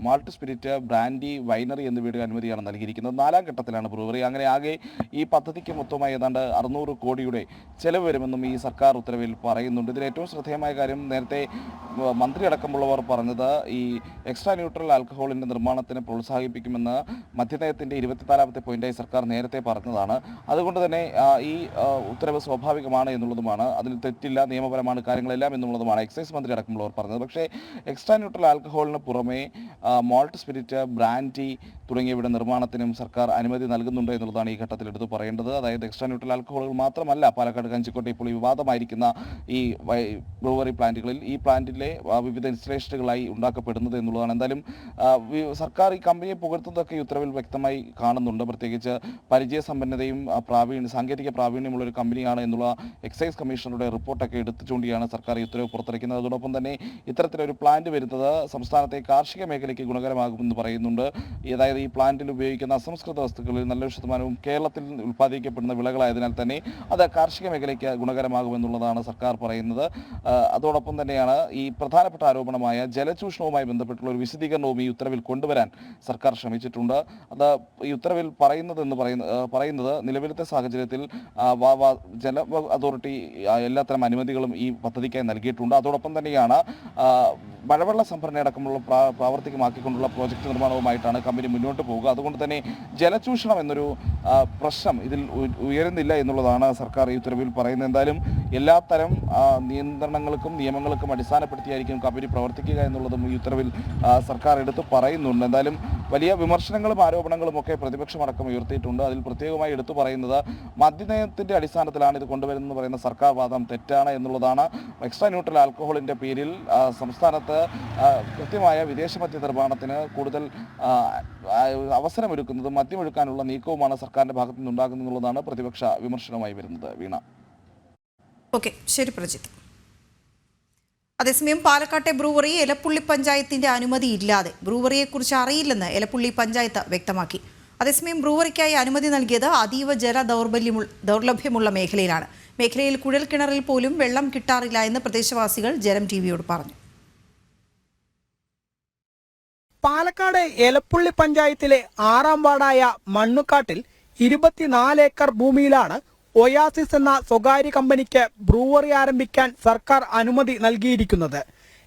മാൾട്ട് സ്പിരിറ്റ്, ബ്രാൻഡി, വൈനറി എന്നിവയുടെ അനുമതിയാണ് നൽകിയിരിക്കുന്നത്. നാലാം ഘട്ടത്തിലാണ് ബ്രൂവറി. അങ്ങനെ ആകെ ഈ പദ്ധതിക്ക് മൊത്തമായി ഏതാണ്ട് 600 കോടിയുടെ ചെലവ് വരുമെന്നും ഈ സർക്കാർ ഉത്തരവിൽ പറയുന്നുണ്ട്. ഇതിൽ ഏറ്റവും ശ്രദ്ധേയമായ കാര്യം നേരത്തെ മന്ത്രി അടക്കമുള്ളവർ പറഞ്ഞത് ഈ എക്സ്ട്രാ ന്യൂട്രൽ ആൽക്കഹോളിൻ്റെ നിർമ്മാണത്തിന് പ്രോത്സാഹിപ്പിക്കുമെന്ന് മദ്യനയത്തിൻ്റെ 24-ാമത്തെ പോയിന്റായി സർക്കാർ നേരത്തെ പറഞ്ഞതാണ്. അതുകൊണ്ട് തന്നെ ഈ ഉത്തരവ് സ്വാഭാവികമാണ് എന്നുള്ളതുമാണ്, അതിൽ തെറ്റില്ല, നിയമപരമാണ് കാര്യങ്ങളെല്ലാം എന്നുള്ളതുമാണ് എക്സൈസ് മന്ത്രി അടക്കമുള്ളവർ പറഞ്ഞത്. പക്ഷേ എക്സ്ട്രാ ന്യൂട്രൽ ആൽക്കഹോളിന് പുറമെ മാൾട്ട് സ്പിരിറ്റ്, ബ്രാൻഡി തുടങ്ങിയവയുടെ നിർമ്മാണത്തിനും സർക്കാർ അനുമതി നൽകുന്നുണ്ട് എന്നുള്ളതാണ് ഈ ഘട്ടത്തിൽ എടുത്ത് പറയേണ്ടത്. അതായത് എക്സ്ട്രാ ന്യൂട്രൽ ആൽക്കഹോളുകൾ മാത്രമല്ല പാലക്കാട് കഞ്ചിക്കോട്ടെ ഇപ്പോൾ വിവാദമായിരിക്കുന്ന ഈ ബ്രൂവറി പ്ലാന്റുകളിൽ ഈ പ്ലാന്റിലെ വിവിധ ഇൻസ്റ്റലേഷനുകളായി ഉണ്ടാക്കപ്പെടുന്നത് എന്നുള്ളതാണ്. എന്തായാലും സർക്കാർ ഈ കമ്പനിയെ പുകഴ്ത്തുന്നതൊക്കെ ഈ ഉത്തരവിൽ വ്യക്തമായി കാണുന്നുണ്ട്. പ്രത്യേകിച്ച് പരിചയസമ്പന്നതയും സാങ്കേതിക പ്രാവീണ്യമുള്ളൊരു കമ്പനിയാണ് എന്നുള്ള എക്സൈസ് കമ്മീഷണറുടെ റിപ്പോർട്ടൊക്കെ എടുത്തു ചൂണ്ടിയാണ് സർക്കാർ ഈ ഉത്തരവ് പുറത്തിറക്കുന്നത്. അതോടൊപ്പം തന്നെ ഇത്തരത്തിലൊരു പ്ലാന്റ് വരുന്നത് സംസ്ഥാനത്തെ കാർഷിക മേഖലയ്ക്ക് ഗുണകരമാകുമെന്ന് പറയുന്നുണ്ട്. അതായത് ഈ പ്ലാന്റിൽ ഉപയോഗിക്കുന്ന അസംസ്കൃത വസ്തുക്കളിൽ നല്ലൊരു ശതമാനവും കേരളത്തിൽ ഉൽപ്പാദിക്കപ്പെടുന്ന വിളകളായതിനാൽ തന്നെ അത് കാർഷിക മേഖലയ്ക്ക് ഗുണകരമാകുമെന്നുള്ളതാണ് സർക്കാർ പറയുന്നത്. അതോടൊപ്പം തന്നെയാണ് ഈ പ്രധാനപ്പെട്ട ആരോപണമായ ജലചൂഷണവുമായി ബന്ധപ്പെട്ടുള്ള ഒരു വിശദീകരണവും ഈ ഉത്തരവിൽ കൊണ്ടുവരാൻ സർക്കാർ ശ്രമിച്ചിട്ടുണ്ട്. അത് ഈ ഉത്തരവിൽ പറയുന്നത് നിലവിലത്തെ സാഹചര്യത്തിൽ ജല അതോറിറ്റി എല്ലാത്തരം അനുമതികളും ഈ പദ്ധതിക്കായി നൽകിയിട്ടുണ്ട്. അതോടൊപ്പം തന്നെയാണ് മഴവെള്ള സംഭരണി അടക്കമുള്ള പ്രാവർത്തികമാക്കിക്കൊണ്ടുള്ള പ്രോജക്റ്റ് നിർമ്മാണവുമായിട്ടാണ് കമ്പനി മുന്നോട്ട് പോവുക. അതുകൊണ്ട് തന്നെ ജലചൂഷണം എന്നൊരു പ്രശ്നം ഇതിൽ ഉയരുന്നില്ല എന്നുള്ളതാണ് സർക്കാർ ഈ ഉത്തരവിൽ പറയുന്നത്. എന്തായാലും എല്ലാത്തരം നിയന്ത്രണങ്ങൾക്കും നിയമങ്ങൾക്കും അടിസ്ഥാനപ്പെടുത്തിയായിരിക്കും കമ്പനി പ്രവർത്തിക്കുക എന്നുള്ളതും ഈ ഉത്തരവിൽ സർക്കാർ എടുത്ത് പറയുന്നുണ്ട്. എന്തായാലും വലിയ വിമർശനങ്ങളും ആരോപണങ്ങളും ഒക്കെ പ്രതിപക്ഷമടക്കം ഉയർത്തിയിട്ടുണ്ട്. അതിൽ പ്രത്യേകമായി എടുത്തു പറയുന്നത് മദ്യനയത്തിൻ്റെ അടിസ്ഥാനത്തിലാണ് ഇത് കൊണ്ടുവരുന്നതെന്ന് പറയുന്ന സർക്കാർ വാദം തെറ്റാണ് എന്നുള്ളതാണ്. എക്സ്ട്രാ ന്യൂട്രൽ ആൽക്കഹോളിൻ്റെ പേരിൽ സംസ്ഥാനത്ത് കൃത്യമായ വിദേശ മദ്യ നിർമ്മാണത്തിന് കൂടുതൽ അവസരമൊരുക്കുന്നതും മദ്യമൊഴുക്കാനുള്ള നീക്കവുമാണ് സർക്കാരിൻ്റെ ഭാഗത്തു നിന്നുണ്ടാകുന്നതെന്നുള്ളതാണ് പ്രതിപക്ഷ വിമർശനമായി വരുന്നത്. വീണ. ഓക്കെ, ശരി പ്രജിത്ത്. അതേസമയം പാലക്കാട്ടെ ബ്രൂവറി എലപ്പുള്ളി പഞ്ചായത്തിന്റെ അനുമതി ഇല്ലാതെ ബ്രൂവറിയെക്കുറിച്ച് അറിയില്ലെന്ന് എലപ്പുള്ളി പഞ്ചായത്ത് വ്യക്തമാക്കി. അതേസമയം ബ്രൂവറിക്കായി അനുമതി നൽകിയത് അതീവ ജല ദൗർലഭ്യമുള്ള മേഖലയിലാണ്. മേഖലയിൽ കുഴൽക്കിണറിൽ പോലും വെള്ളം കിട്ടാറില്ല എന്ന് പ്രദേശവാസികൾ ജനം ടിവിയോട് പറഞ്ഞു. പാലക്കാട് എലപ്പുള്ളി പഞ്ചായത്തിലെ 6ാം വാർഡായ മണ്ണുക്കാട്ടിൽ 24 ഏക്കർ ഭൂമിയിലാണ് ഒയാസിസ് എന്ന സ്വകാര്യ കമ്പനിക്ക് ബ്രൂവറി ആരംഭിക്കാൻ സർക്കാർ അനുമതി നൽകിയിരിക്കുന്നത്.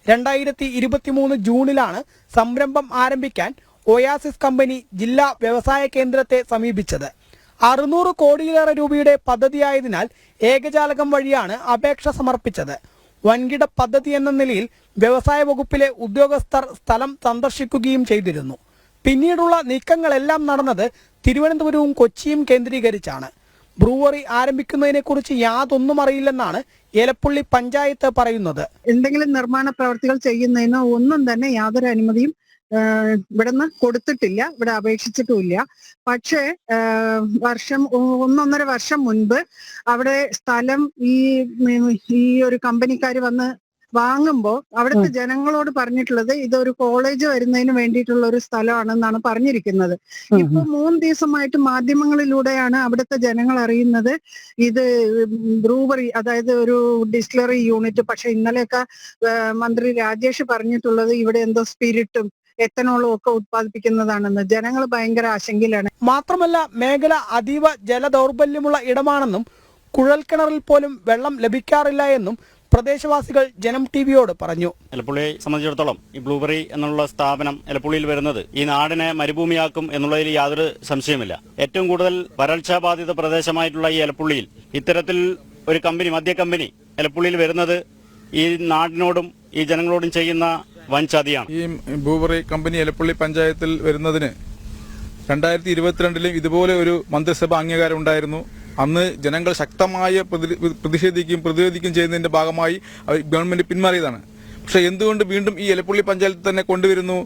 2023 ജൂണിലാണ് സംരംഭം ആരംഭിക്കാൻ ഒയാസിസ് കമ്പനി ജില്ലാ വ്യവസായ കേന്ദ്രത്തെ സമീപിച്ചത്. 600 കോടിയിലേറെ രൂപയുടെ പദ്ധതിയായതിനാൽ ഏകജാലകം വഴിയാണ് അപേക്ഷ സമർപ്പിച്ചത്. വൻകിട പദ്ധതി എന്ന നിലയിൽ വ്യവസായ വകുപ്പിലെ ഉദ്യോഗസ്ഥർ സ്ഥലം സന്ദർശിക്കുകയും ചെയ്തിരുന്നു. പിന്നീടുള്ള നീക്കങ്ങളെല്ലാം നടന്നത് തിരുവനന്തപുരവും കൊച്ചിയും കേന്ദ്രീകരിച്ചാണ്. ബ്രൂവറി ആരംഭിക്കുന്നതിനെക്കുറിച്ച് യാതൊന്നും അറിയില്ലെന്നാണ് എലപ്പുള്ളി പഞ്ചായത്ത് പറയുന്നത്. എന്തെങ്കിലും നിർമ്മാണ പ്രവർത്തികൾ ചെയ്യുന്നതിന് ഒന്നും തന്നെ യാതൊരു അനുമതിയും ഇവിടുന്ന് കൊടുത്തിട്ടില്ല, ഇവിടെ അപേക്ഷിച്ചിട്ടുമില്ല. പക്ഷേ 1.5 വർഷം മുൻപ് അവിടെ സ്ഥലം ഈ ഒരു കമ്പനിക്കാർ വന്ന് വാങ്ങുമ്പോൾ അവിടുത്തെ ജനങ്ങളോട് പറഞ്ഞിട്ടുള്ളത് ഇതൊരു കോളേജ് വരുന്നതിന് വേണ്ടിയിട്ടുള്ള ഒരു സ്ഥലമാണെന്നാണ് പറഞ്ഞിരിക്കുന്നത്. ഇപ്പൊ 3 ദിവസമായിട്ട് മാധ്യമങ്ങളിലൂടെയാണ് അവിടുത്തെ ജനങ്ങൾ അറിയുന്നത് ഇത് ബ്രൂവറി, അതായത് ഒരു ഡിസ്റ്റിലറി യൂണിറ്റ്. പക്ഷെ ഇന്നലെയൊക്കെ മന്ത്രി രാജേഷ് പറഞ്ഞിട്ടുള്ളത് ഇവിടെ എന്തോ സ്പിരിറ്റും എത്തനോളും ഒക്കെ ഉത്പാദിപ്പിക്കുന്നതാണെന്ന്. ജനങ്ങൾ ഭയങ്കര ആശങ്കയിലാണ്. മാത്രമല്ല മേഖല അതീവ ജലദൗർബല്യമുള്ള ഇടമാണെന്നും കുഴൽക്കിണറിൽ പോലും വെള്ളം ലഭിക്കാറില്ല എന്നും പ്രദേശവാസികൾ ജനം ടിവിയോട് പറഞ്ഞു. എലപ്പുള്ളിയെ സംബന്ധിച്ചിടത്തോളം ഈ ബ്ലൂബെറി എന്നുള്ള സ്ഥാപനം എലപ്പുള്ളിയിൽ വരുന്നത് ഈ നാടിനെ മരുഭൂമിയാക്കും എന്നുള്ളതിൽ യാതൊരു സംശയമില്ല. ഏറ്റവും കൂടുതൽ വരൾച്ചാബാധിത പ്രദേശമായിട്ടുള്ള ഈ എലപ്പുള്ളിയിൽ ഇത്തരത്തിൽ ഒരു കമ്പനി, മദ്യ കമ്പനി എലപ്പുള്ളിയിൽ വരുന്നത് ഈ നാടിനോടും ഈ ജനങ്ങളോടും ചെയ്യുന്ന വൻ ചതിയാണ്. ഈ ബ്രൂവറി കമ്പനി എലപ്പുള്ളി പഞ്ചായത്തിൽ വരുന്നതിന് 2022 ഇതുപോലെ ഒരു മന്ത്രിസഭ അംഗീകാരം ഉണ്ടായിരുന്നു. അന്ന് ജനങ്ങൾ ശക്തമായ പ്രതിഷേധിക്കുകയും ചെയ്യുന്നതിന്റെ ഭാഗമായി ഗവൺമെന്റ് പിന്മാറിയതാണ്. പക്ഷെ എന്തുകൊണ്ട് വീണ്ടും ഈ എലപ്പുള്ളി പഞ്ചായത്തിൽ തന്നെ കൊണ്ടുവരുന്നു?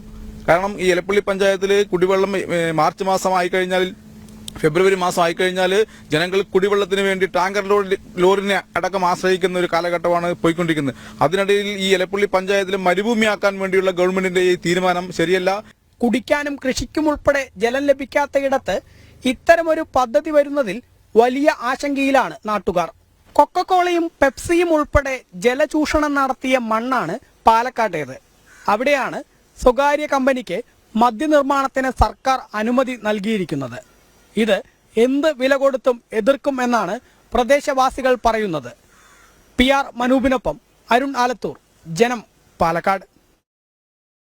കാരണം ഈ എലപ്പുള്ളി പഞ്ചായത്തിൽ കുടിവെള്ളം മാർച്ച് മാസം ആയിക്കഴിഞ്ഞാൽ, ഫെബ്രുവരി മാസം ആയിക്കഴിഞ്ഞാൽ ജനങ്ങൾ കുടിവെള്ളത്തിന് വേണ്ടി ടാങ്കർ ലോറിനെ അടക്കം ആശ്രയിക്കുന്ന ഒരു കാലഘട്ടമാണ് പോയിക്കൊണ്ടിരിക്കുന്നത്. അതിനിടയിൽ ഈ എലപ്പുള്ളി പഞ്ചായത്തിൽ മരുഭൂമിയാക്കാൻ വേണ്ടിയുള്ള ഗവൺമെന്റിന്റെ ഈ തീരുമാനം ശരിയല്ല. കുടിക്കാനും കൃഷിക്കും ഉൾപ്പെടെ ജലം ലഭിക്കാത്തയിടത്ത് ഇത്തരമൊരു പദ്ധതി വരുന്നതിൽ വലിയ ആശങ്കയിലാണ് നാട്ടുകാർ. കൊക്കക്കോളയും പെപ്സിയും ഉൾപ്പെടെ ജലചൂഷണം നടത്തിയ മണ്ണാണ് പാലക്കാട്ടേത്. അവിടെയാണ് സ്വകാര്യ കമ്പനിക്ക് മദ്യനിർമ്മാണത്തിന് സർക്കാർ അനുമതി നൽകിയിരിക്കുന്നത്. ഇത് എന്ത് വില കൊടുത്തും എതിർക്കും എന്നാണ് പ്രദേശവാസികൾ പറയുന്നത്. PR മനൂപിനൊപ്പം അരുൺ ആലത്തൂർ, ജനം, പാലക്കാട്.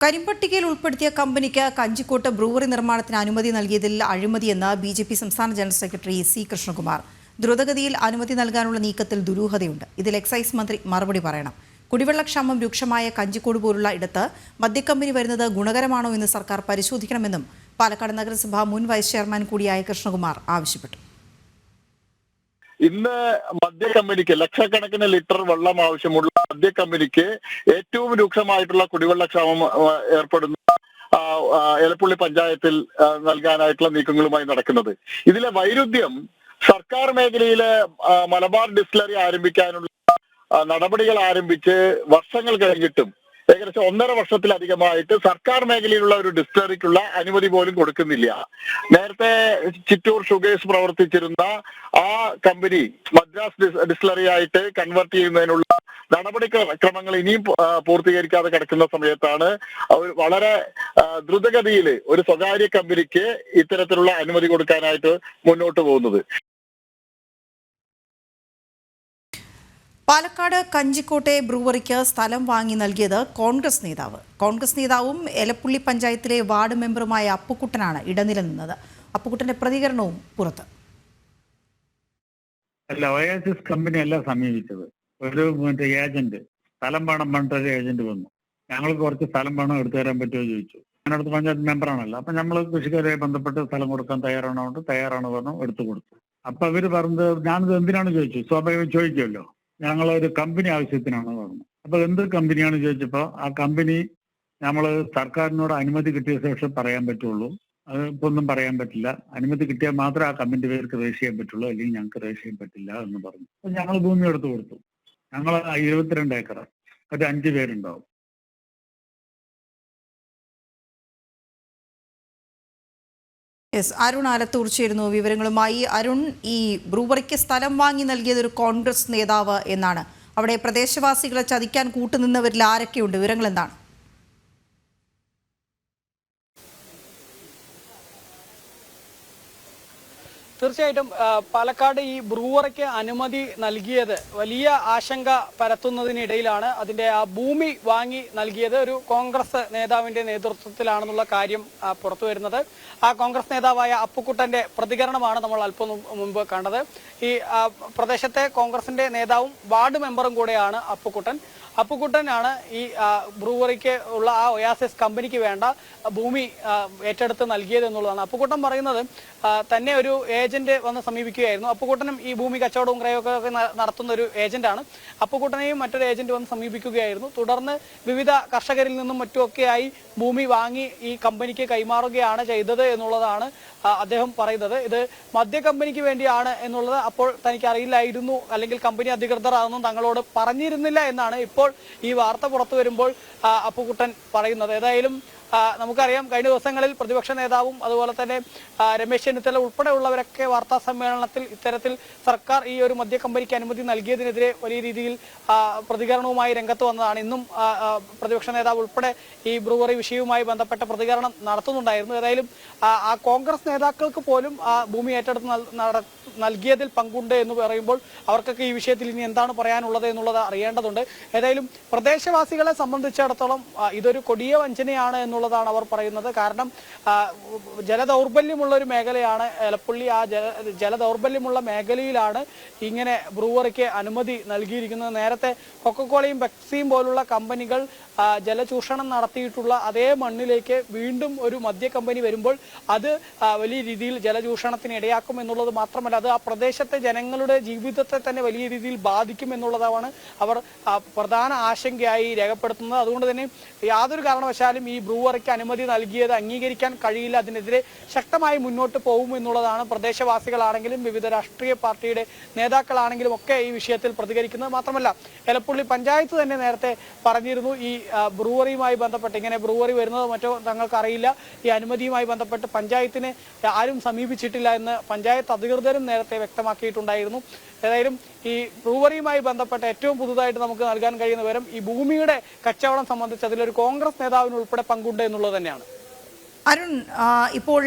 കരിമ്പട്ടികയിൽ ഉൾപ്പെടുത്തിയ കമ്പനിക്ക് കഞ്ചിക്കോട്ട് ബ്രൂവറി നിർമ്മാണത്തിന് അനുമതി നൽകിയതിൽ അഴിമതിയെന്ന് BJP സംസ്ഥാന ജനറൽ സെക്രട്ടറി C കൃഷ്ണകുമാർ. ദ്രുതഗതിയിൽ അനുമതി നൽകാനുള്ള നീക്കത്തിൽ ദുരൂഹതയുണ്ട്. ഇതിൽ എക്സൈസ് മന്ത്രി മറുപടി പറയണം. കുടിവെള്ളക്ഷാമം രൂക്ഷമായ കഞ്ചിക്കോട് പോലുള്ള ഇടത്ത് മദ്യക്കമ്പനി വരുന്നത് ഗുണകരമാണോ എന്ന് സർക്കാർ പരിശോധിക്കണമെന്നും പാലക്കാട് നഗരസഭ മുൻ വൈസ് ചെയർമാൻ കൂടിയായ കൃഷ്ണകുമാർ ആവശ്യപ്പെട്ടു. ഇന്ന് മദ്യക്കമ്പനിക്ക് ലക്ഷക്കണക്കിന് ലിറ്റർ വെള്ളം ആവശ്യമുള്ള മദ്യക്കമ്പനിക്ക് ഏറ്റവും രൂക്ഷമായിട്ടുള്ള കുടിവെള്ളക്ഷാമം ഏർപ്പെടുന്ന എലപ്പുള്ളി പഞ്ചായത്തിൽ നൽകാനായിട്ടുള്ള നീക്കങ്ങളുമായി നടക്കുന്നത്. ഇതിലെ വൈരുദ്ധ്യം സർക്കാർ മേഖലയിലെ മലബാർ ഡിസ്റ്റിലറി ആരംഭിക്കാനുള്ള നടപടികൾ ആരംഭിച്ച് വർഷങ്ങൾ കഴിഞ്ഞിട്ടും ഏകദേശം 1.5 വർഷത്തിലധികമായിട്ട് സർക്കാർ മേഖലയിലുള്ള ഒരു ഡിസ്റ്റിലറിക്കുള്ള അനുമതി പോലും കൊടുക്കുന്നില്ല. നേരത്തെ ചിറ്റൂർ ഷുഗേഴ്സ് പ്രവർത്തിച്ചിരുന്ന ആ കമ്പനി മദ്രാസ് ഡിസ്റ്റിലറി ആയിട്ട് കൺവേർട്ട് ചെയ്യുന്നതിനുള്ള നടപടിക്രമങ്ങൾ ഇനിയും പൂർത്തീകരിക്കാതെ കിടക്കുന്ന സമയത്താണ് വളരെ ദ്രുതഗതിയിൽ ഒരു സ്വകാര്യ കമ്പനിക്ക് ഇത്തരത്തിലുള്ള അനുമതി കൊടുക്കാനായിട്ട് മുന്നോട്ട് പോകുന്നത്. പാലക്കാട് കഞ്ചിക്കോട്ടെ ബ്രൂവറിക്ക് സ്ഥലം വാങ്ങി നൽകിയത് കോൺഗ്രസ് നേതാവും എലപ്പുള്ളി പഞ്ചായത്തിലെ വാർഡ് മെമ്പറുമായ അപ്പുക്കുട്ടനാണ് ഇടനില നിന്നത്. അപ്പുക്കുട്ടന്റെ പ്രതികരണവും പുറത്ത്. അല്ല, ഒയാസിസ് കമ്പനി അല്ല സമീപിച്ചത്. ഒരു ഏജന്റ് സ്ഥലം വേണം പറഞ്ഞിട്ടൊരു ഏജന്റ് വന്നു. ഞങ്ങൾക്ക് കുറച്ച് സ്ഥലം വേണം, എടുത്തു തരാൻ പറ്റുമോ ചോദിച്ചു. ഞാനടുത്ത് പഞ്ചായത്ത് മെമ്പറാണല്ലോ. അപ്പൊ നമ്മൾ കൃഷിക്കാരുമായി ബന്ധപ്പെട്ട് സ്ഥലം കൊടുക്കാൻ തയ്യാറാണ് പറഞ്ഞു, എടുത്തു കൊടുത്തു. അപ്പൊ അവര് പറഞ്ഞത് ഞാനിത് എന്തിനാണ് ചോദിച്ചു. സ്വാഭാവികം ചോദിക്കുമല്ലോ. ഞങ്ങളൊരു കമ്പനി ആവശ്യത്തിനാണ് പറഞ്ഞു. അപ്പൊ എന്ത് കമ്പനിയാണ് ചോദിച്ചപ്പോ ആ കമ്പനി നമ്മൾ സർക്കാരിനോട് അനുമതി കിട്ടിയ ശേഷം പറയാൻ പറ്റുള്ളൂ. അത് ഇപ്പൊ ഒന്നും പറയാൻ പറ്റില്ല. അനുമതി കിട്ടിയാൽ മാത്രമേ ആ കമ്പനിന്റെ പേർക്ക് രജിസ്റ്റർ ചെയ്യാൻ പറ്റുള്ളൂ, അല്ലെങ്കിൽ ഞങ്ങൾക്ക് രജിസ്റ്റർ ചെയ്യാൻ പറ്റില്ല എന്ന് പറഞ്ഞു. അപ്പൊ ഞങ്ങൾ ഭൂമി എടുത്തു കൊടുത്തു. ഞങ്ങൾ 22 ഏക്കർ, ഒരു 5 പേരുണ്ടാവും. അരുൺ ആലത്തൂർ ചേരുന്നു വിവരങ്ങളുമായി. അരുൺ, ഈ ബ്രൂവറിക്ക് സ്ഥലം വാങ്ങി നൽകിയത് ഒരു കോൺഗ്രസ് നേതാവ് എന്നാണ്. അവിടെ പ്രദേശവാസികളെ ചതിക്കാൻ കൂട്ടുനിന്നവരിൽ ആരൊക്കെയുണ്ട്? വിവരങ്ങൾ എന്താണ്? തീർച്ചയായിട്ടും പാലക്കാട് ഈ ബ്രൂവറിക്ക് അനുമതി നൽകിയത് വലിയ ആശങ്ക പരത്തുന്നതിനിടയിലാണ് അതിന്റെ ആ ഭൂമി വാങ്ങി നൽകിയത് ഒരു കോൺഗ്രസ് നേതാവിന്റെ നേതൃത്വത്തിലാണെന്നുള്ള കാര്യം പുറത്തു വരുന്നത്. ആ കോൺഗ്രസ് നേതാവായ അപ്പുക്കുട്ടന്റെ പ്രതികരണമാണ് നമ്മൾ അല്പം മുമ്പ് കണ്ടത്. ഈ പ്രദേശത്തെ കോൺഗ്രസിന്റെ നേതാവും വാർഡ് മെമ്പറും കൂടെയാണ് അപ്പുക്കുട്ടനാണ് ഈ ബ്രൂവറിക്ക് ഉള്ള ആ ഒയാസിസ് കമ്പനിക്ക് വേണ്ട ഭൂമി ഏറ്റെടുത്ത് നൽകിയത് എന്നുള്ളതാണ്. അപ്പുക്കുട്ടൻ പറയുന്നത് തന്നെ ഒരു ഏജന്റ് വന്ന് സമീപിക്കുകയായിരുന്നു. അപ്പുക്കുട്ടനും ഈ ഭൂമി കച്ചവടവും ക്രയമൊക്കെ നടത്തുന്ന ഒരു ഏജന്റാണ്. അപ്പുക്കുട്ടനെയും മറ്റൊരു ഏജന്റ് വന്ന് സമീപിക്കുകയായിരുന്നു. തുടർന്ന് വിവിധ കർഷകരിൽ നിന്നും മറ്റുമൊക്കെയായി ഭൂമി വാങ്ങി ഈ കമ്പനിക്ക് കൈമാറുകയാണ് ചെയ്തത് എന്നുള്ളതാണ് അദ്ദേഹം പറയുന്നത്. ഇത് മദ്യ കമ്പനിക്ക് വേണ്ടിയാണ് എന്നുള്ളത് അപ്പോൾ തനിക്ക് അറിയില്ലായിരുന്നു, അല്ലെങ്കിൽ കമ്പനി അധികൃതർ അതൊന്നും തങ്ങളോട് പറഞ്ഞിരുന്നില്ല എന്നാണ് ഇപ്പോൾ ഈ വാർത്ത പുറത്തു വരുമ്പോൾ അപ്പുക്കുട്ടൻ പറയുന്നത്. ഏതായാലും നമുക്കറിയാം, കഴിഞ്ഞ ദിവസങ്ങളിൽ പ്രതിപക്ഷ നേതാവും അതുപോലെ തന്നെ രമേശ് ചെന്നിത്തല ഉൾപ്പെടെയുള്ളവരൊക്കെ വാർത്താ സമ്മേളനത്തിൽ ഇത്തരത്തിൽ സർക്കാർ ഈ ഒരു മദ്യ കമ്പനിക്ക് അനുമതി നൽകിയതിനെതിരെ വലിയ രീതിയിൽ പ്രതികരണവുമായി രംഗത്ത് വന്നതാണ്. ഇന്നും പ്രതിപക്ഷ നേതാവ് ഉൾപ്പെടെ ഈ ബ്രൂവറി വിഷയവുമായി ബന്ധപ്പെട്ട പ്രതികരണം നടത്തുന്നുണ്ടായിരുന്നു. ഏതായാലും ആ കോൺഗ്രസ് നേതാക്കൾക്ക് പോലും ആ ഭൂമി ഏറ്റെടുത്ത് നൽകിയതിൽ പങ്കുണ്ട് എന്ന് പറയുമ്പോൾ അവർക്കൊക്കെ ഈ വിഷയത്തിൽ ഇനി എന്താണ് പറയാനുള്ളത് എന്നുള്ളത് അറിയേണ്ടതുണ്ട്. ഏതായാലും പ്രദേശവാസികളെ സംബന്ധിച്ചിടത്തോളം ഇതൊരു കൊടിയ വഞ്ചനയാണ് എന്നുള്ള എന്നുള്ളതാണ് അവർ പറയുന്നത്. കാരണം ജലദൗർബല്യമുള്ള ഒരു മേഖലയാണ് എലപ്പുള്ളി. ആ ജലദൗർബല്യമുള്ള മേഖലയിലാണ് ഇങ്ങനെ ബ്രൂവറിക്ക് അനുമതി നൽകിയിരിക്കുന്നത്. നേരത്തെ കൊക്കക്കോളയും പെപ്സിയും പോലുള്ള കമ്പനികൾ ജലചൂഷണം നടത്തിയിട്ടുള്ള അതേ മണ്ണിലേക്ക് വീണ്ടും ഒരു മദ്യ കമ്പനി വരുമ്പോൾ അത് വലിയ രീതിയിൽ ജലചൂഷണത്തിന് ഇടയാക്കും എന്നുള്ളത് മാത്രമല്ല, അത് ആ പ്രദേശത്തെ ജനങ്ങളുടെ ജീവിതത്തെ തന്നെ വലിയ രീതിയിൽ ബാധിക്കും എന്നുള്ളതാണ് അവർ പ്രധാന ആശങ്കയായി രേഖപ്പെടുത്തുന്നത്. അതുകൊണ്ട് തന്നെ യാതൊരു കാരണവശാലും ഈ ബ്രൂവറിക്ക് അനുമതി നൽകിയത് അംഗീകരിക്കാൻ കഴിയില്ല. അതിനെതിരെ ശക്തമായി മുന്നോട്ട് പോകും എന്നുള്ളതാണ് പ്രദേശവാസികളാണെങ്കിലും വിവിധ രാഷ്ട്രീയ പാർട്ടിയുടെ നേതാക്കളാണെങ്കിലും ഒക്കെ ഈ വിഷയത്തിൽ പ്രതികരിക്കുന്നത്. മാത്രമല്ല, എലപ്പുള്ളി പഞ്ചായത്ത് തന്നെ നേരത്തെ പറഞ്ഞിരുന്നു ഈ ബ്രൂവറിയുമായി ബന്ധപ്പെട്ട് ഇങ്ങനെ ബ്രൂവറി വരുന്നതോ മറ്റോ തങ്ങൾക്ക് അറിയില്ല, ഈ അനുമതിയുമായി ബന്ധപ്പെട്ട് പഞ്ചായത്തിനെ ആരും സമീപിച്ചിട്ടില്ല എന്ന് പഞ്ചായത്ത് അധികൃതരും നേരത്തെ വ്യക്തമാക്കിയിട്ടുണ്ടായിരുന്നു. ഏതായാലും ഈ ബ്രൂവറിയുമായി ബന്ധപ്പെട്ട ഏറ്റവും പുതുതായിട്ട് നമുക്ക് നൽകാൻ കഴിയുന്ന വിവരം ഈ ഭൂമിയുടെ കച്ചവടം സംബന്ധിച്ച് അതിലൊരു കോൺഗ്രസ് നേതാവിന് ഉൾപ്പെടെ പങ്കുണ്ട് എന്നുള്ളത് തന്നെയാണ്. അരുൺ, ഇപ്പോൾ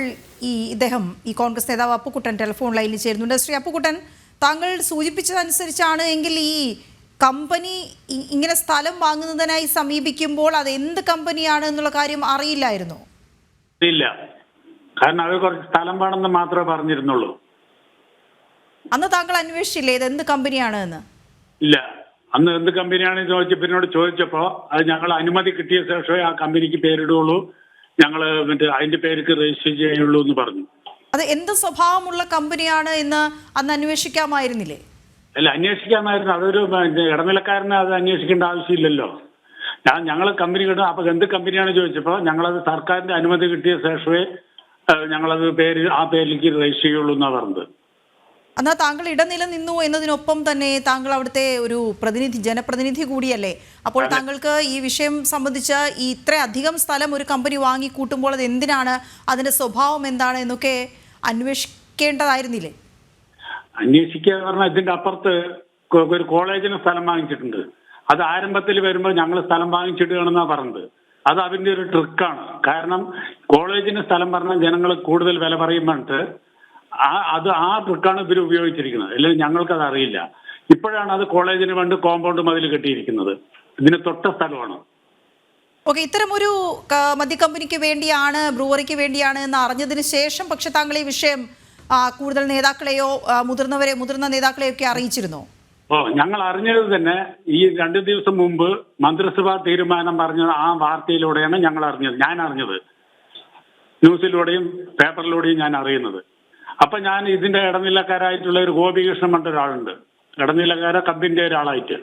ഇദ്ദേഹം ഈ കോൺഗ്രസ് നേതാവ് അപ്പുക്കുട്ടൻ ടെലിഫോൺ ലൈനിൽ ചേരുന്നുണ്ട്. ശ്രീ അപ്പുക്കുട്ടൻ, താങ്കൾ സൂചിപ്പിച്ചതനുസരിച്ചാണ് എങ്കിൽ ഈ കമ്പനി ഇങ്ങനെ സ്ഥലം വാങ്ങുന്നതിനായി സമീപിക്കുമ്പോൾ അത് എന്ത് കമ്പനിയാണ് എന്നുള്ള കാര്യം അറിയില്ലായിരുന്നു? ഇല്ല, കാരണം അവർ കുറച്ച് സ്ഥലം വേണമെന്ന് മാത്രമേ പറഞ്ഞിരുന്നുള്ളൂ. അന്ന് താങ്കൾ അന്വേഷിച്ചില്ലേ ഇത് എന്ത് കമ്പനിയാണ് എന്ന്? ഇല്ല, അന്ന് എന്ത് കമ്പനിയാണെന്ന് ചോദിച്ചപ്പോൾ എന്നോട് ചോദിച്ചപ്പോൾ അത് ഞങ്ങൾ അനുമതി കിട്ടിയ ശേഷമേ ആ കമ്പനിക്ക് പേരിടുള്ളൂ, ഞങ്ങൾ അതിന്റെ പേർക്ക് രജിസ്റ്റർ ചെയ്യുള്ളൂ എന്ന് പറഞ്ഞു. അത് എന്ത് സ്വഭാവമുള്ള കമ്പനിയാണ് എന്ന് അന്ന് അന്വേഷിക്കാമായിരുന്നില്ലേ? അല്ല, അന്വേഷിക്കാമായിരുന്നു. അതൊരു ഇടനിലക്കാരനെ അത് അന്വേഷിക്കേണ്ട ആവശ്യമില്ലല്ലോ. ഞങ്ങൾ കമ്പനി കിട്ടും. അപ്പൊ എന്ത് കമ്പനിയാണ് ചോദിച്ചപ്പോൾ ഞങ്ങളത് സർക്കാരിന്റെ അനുമതി കിട്ടിയ ശേഷമേ ഞങ്ങളത് ആ പേരിലേക്ക് രജിസ്റ്റർ ചെയ്യുള്ളൂ എന്നാണ് പറഞ്ഞത്. എന്നാൽ താങ്കൾ ഇടനില നിന്നു എന്നതിനൊപ്പം തന്നെ താങ്കൾ അവിടുത്തെ ഒരു ജനപ്രതിനിധി കൂടിയല്ലേ. അപ്പോൾ താങ്കൾക്ക് ഈ വിഷയം സംബന്ധിച്ച് ഈ ഇത്രയധികം സ്ഥലം ഒരു കമ്പനി വാങ്ങിക്കൂട്ടുമ്പോൾ അത് എന്തിനാണ്, അതിന്റെ സ്വഭാവം എന്താണ് എന്നൊക്കെ അന്വേഷിക്കേണ്ടതായിരുന്നില്ലേ? അന്വേഷിക്കുക പറഞ്ഞാൽ ഇതിന്റെ അപ്പുറത്ത് ഒരു കോളേജിന് സ്ഥലം വാങ്ങിച്ചിട്ടുണ്ട്. അത് ആരംഭത്തിൽ വരുമ്പോൾ ഞങ്ങൾ സ്ഥലം വാങ്ങിച്ചിടുകയാണെന്നാണ് പറഞ്ഞത്. അത് അതിന്റെ ഒരു ട്രിക്കാണ്. കാരണം കോളേജിന് സ്ഥലം പറഞ്ഞാൽ ജനങ്ങൾ കൂടുതൽ വില പറയും പറഞ്ഞിട്ട് ആ ട്രിക്കാണ് ഇവർ ഉപയോഗിച്ചിരിക്കുന്നത്. അല്ലെങ്കിൽ ഞങ്ങൾക്കത് അറിയില്ല. ഇപ്പോഴാണ് അത് കോളേജിന് വേണ്ടി കോമ്പൗണ്ട് മതിൽ കെട്ടിയിരിക്കുന്നത്. ഇതിന് തൊട്ട സ്ഥലമാണ്. ഓക്കെ, ഇത്തരമൊരു മദ്യ കമ്പനിക്ക് വേണ്ടിയാണ്, ബ്രൂവറിക്ക് വേണ്ടിയാണ് എന്ന് അറിഞ്ഞതിന് ശേഷം പക്ഷെ താങ്കൾ ഈ വിഷയം കൂടുതൽ നേതാക്കളെയോ മുതിർന്ന നേതാക്കളെയോ ഒക്കെ അറിയിച്ചിരുന്നോ? ഞങ്ങൾ അറിഞ്ഞത് തന്നെ ഈ 2 ദിവസം മുമ്പ് മന്ത്രിസഭാ തീരുമാനം പറഞ്ഞ ആ വാർത്തയിലൂടെയാണ് ഞങ്ങൾ അറിഞ്ഞത്. ഞാൻ അറിഞ്ഞത് ന്യൂസിലൂടെയും പേപ്പറിലൂടെയും ഞാൻ അറിയുന്നത്. അപ്പൊ ഞാൻ ഇതിന്റെ ഇടനിലക്കാരായിട്ടുള്ള ഒരു ഗോപികൃഷ്ണൻ പറഞ്ഞ ഒരാളുണ്ട്, ഇടനിലക്കാര കമ്പനിന്റെ ഒരാളായിട്ട്.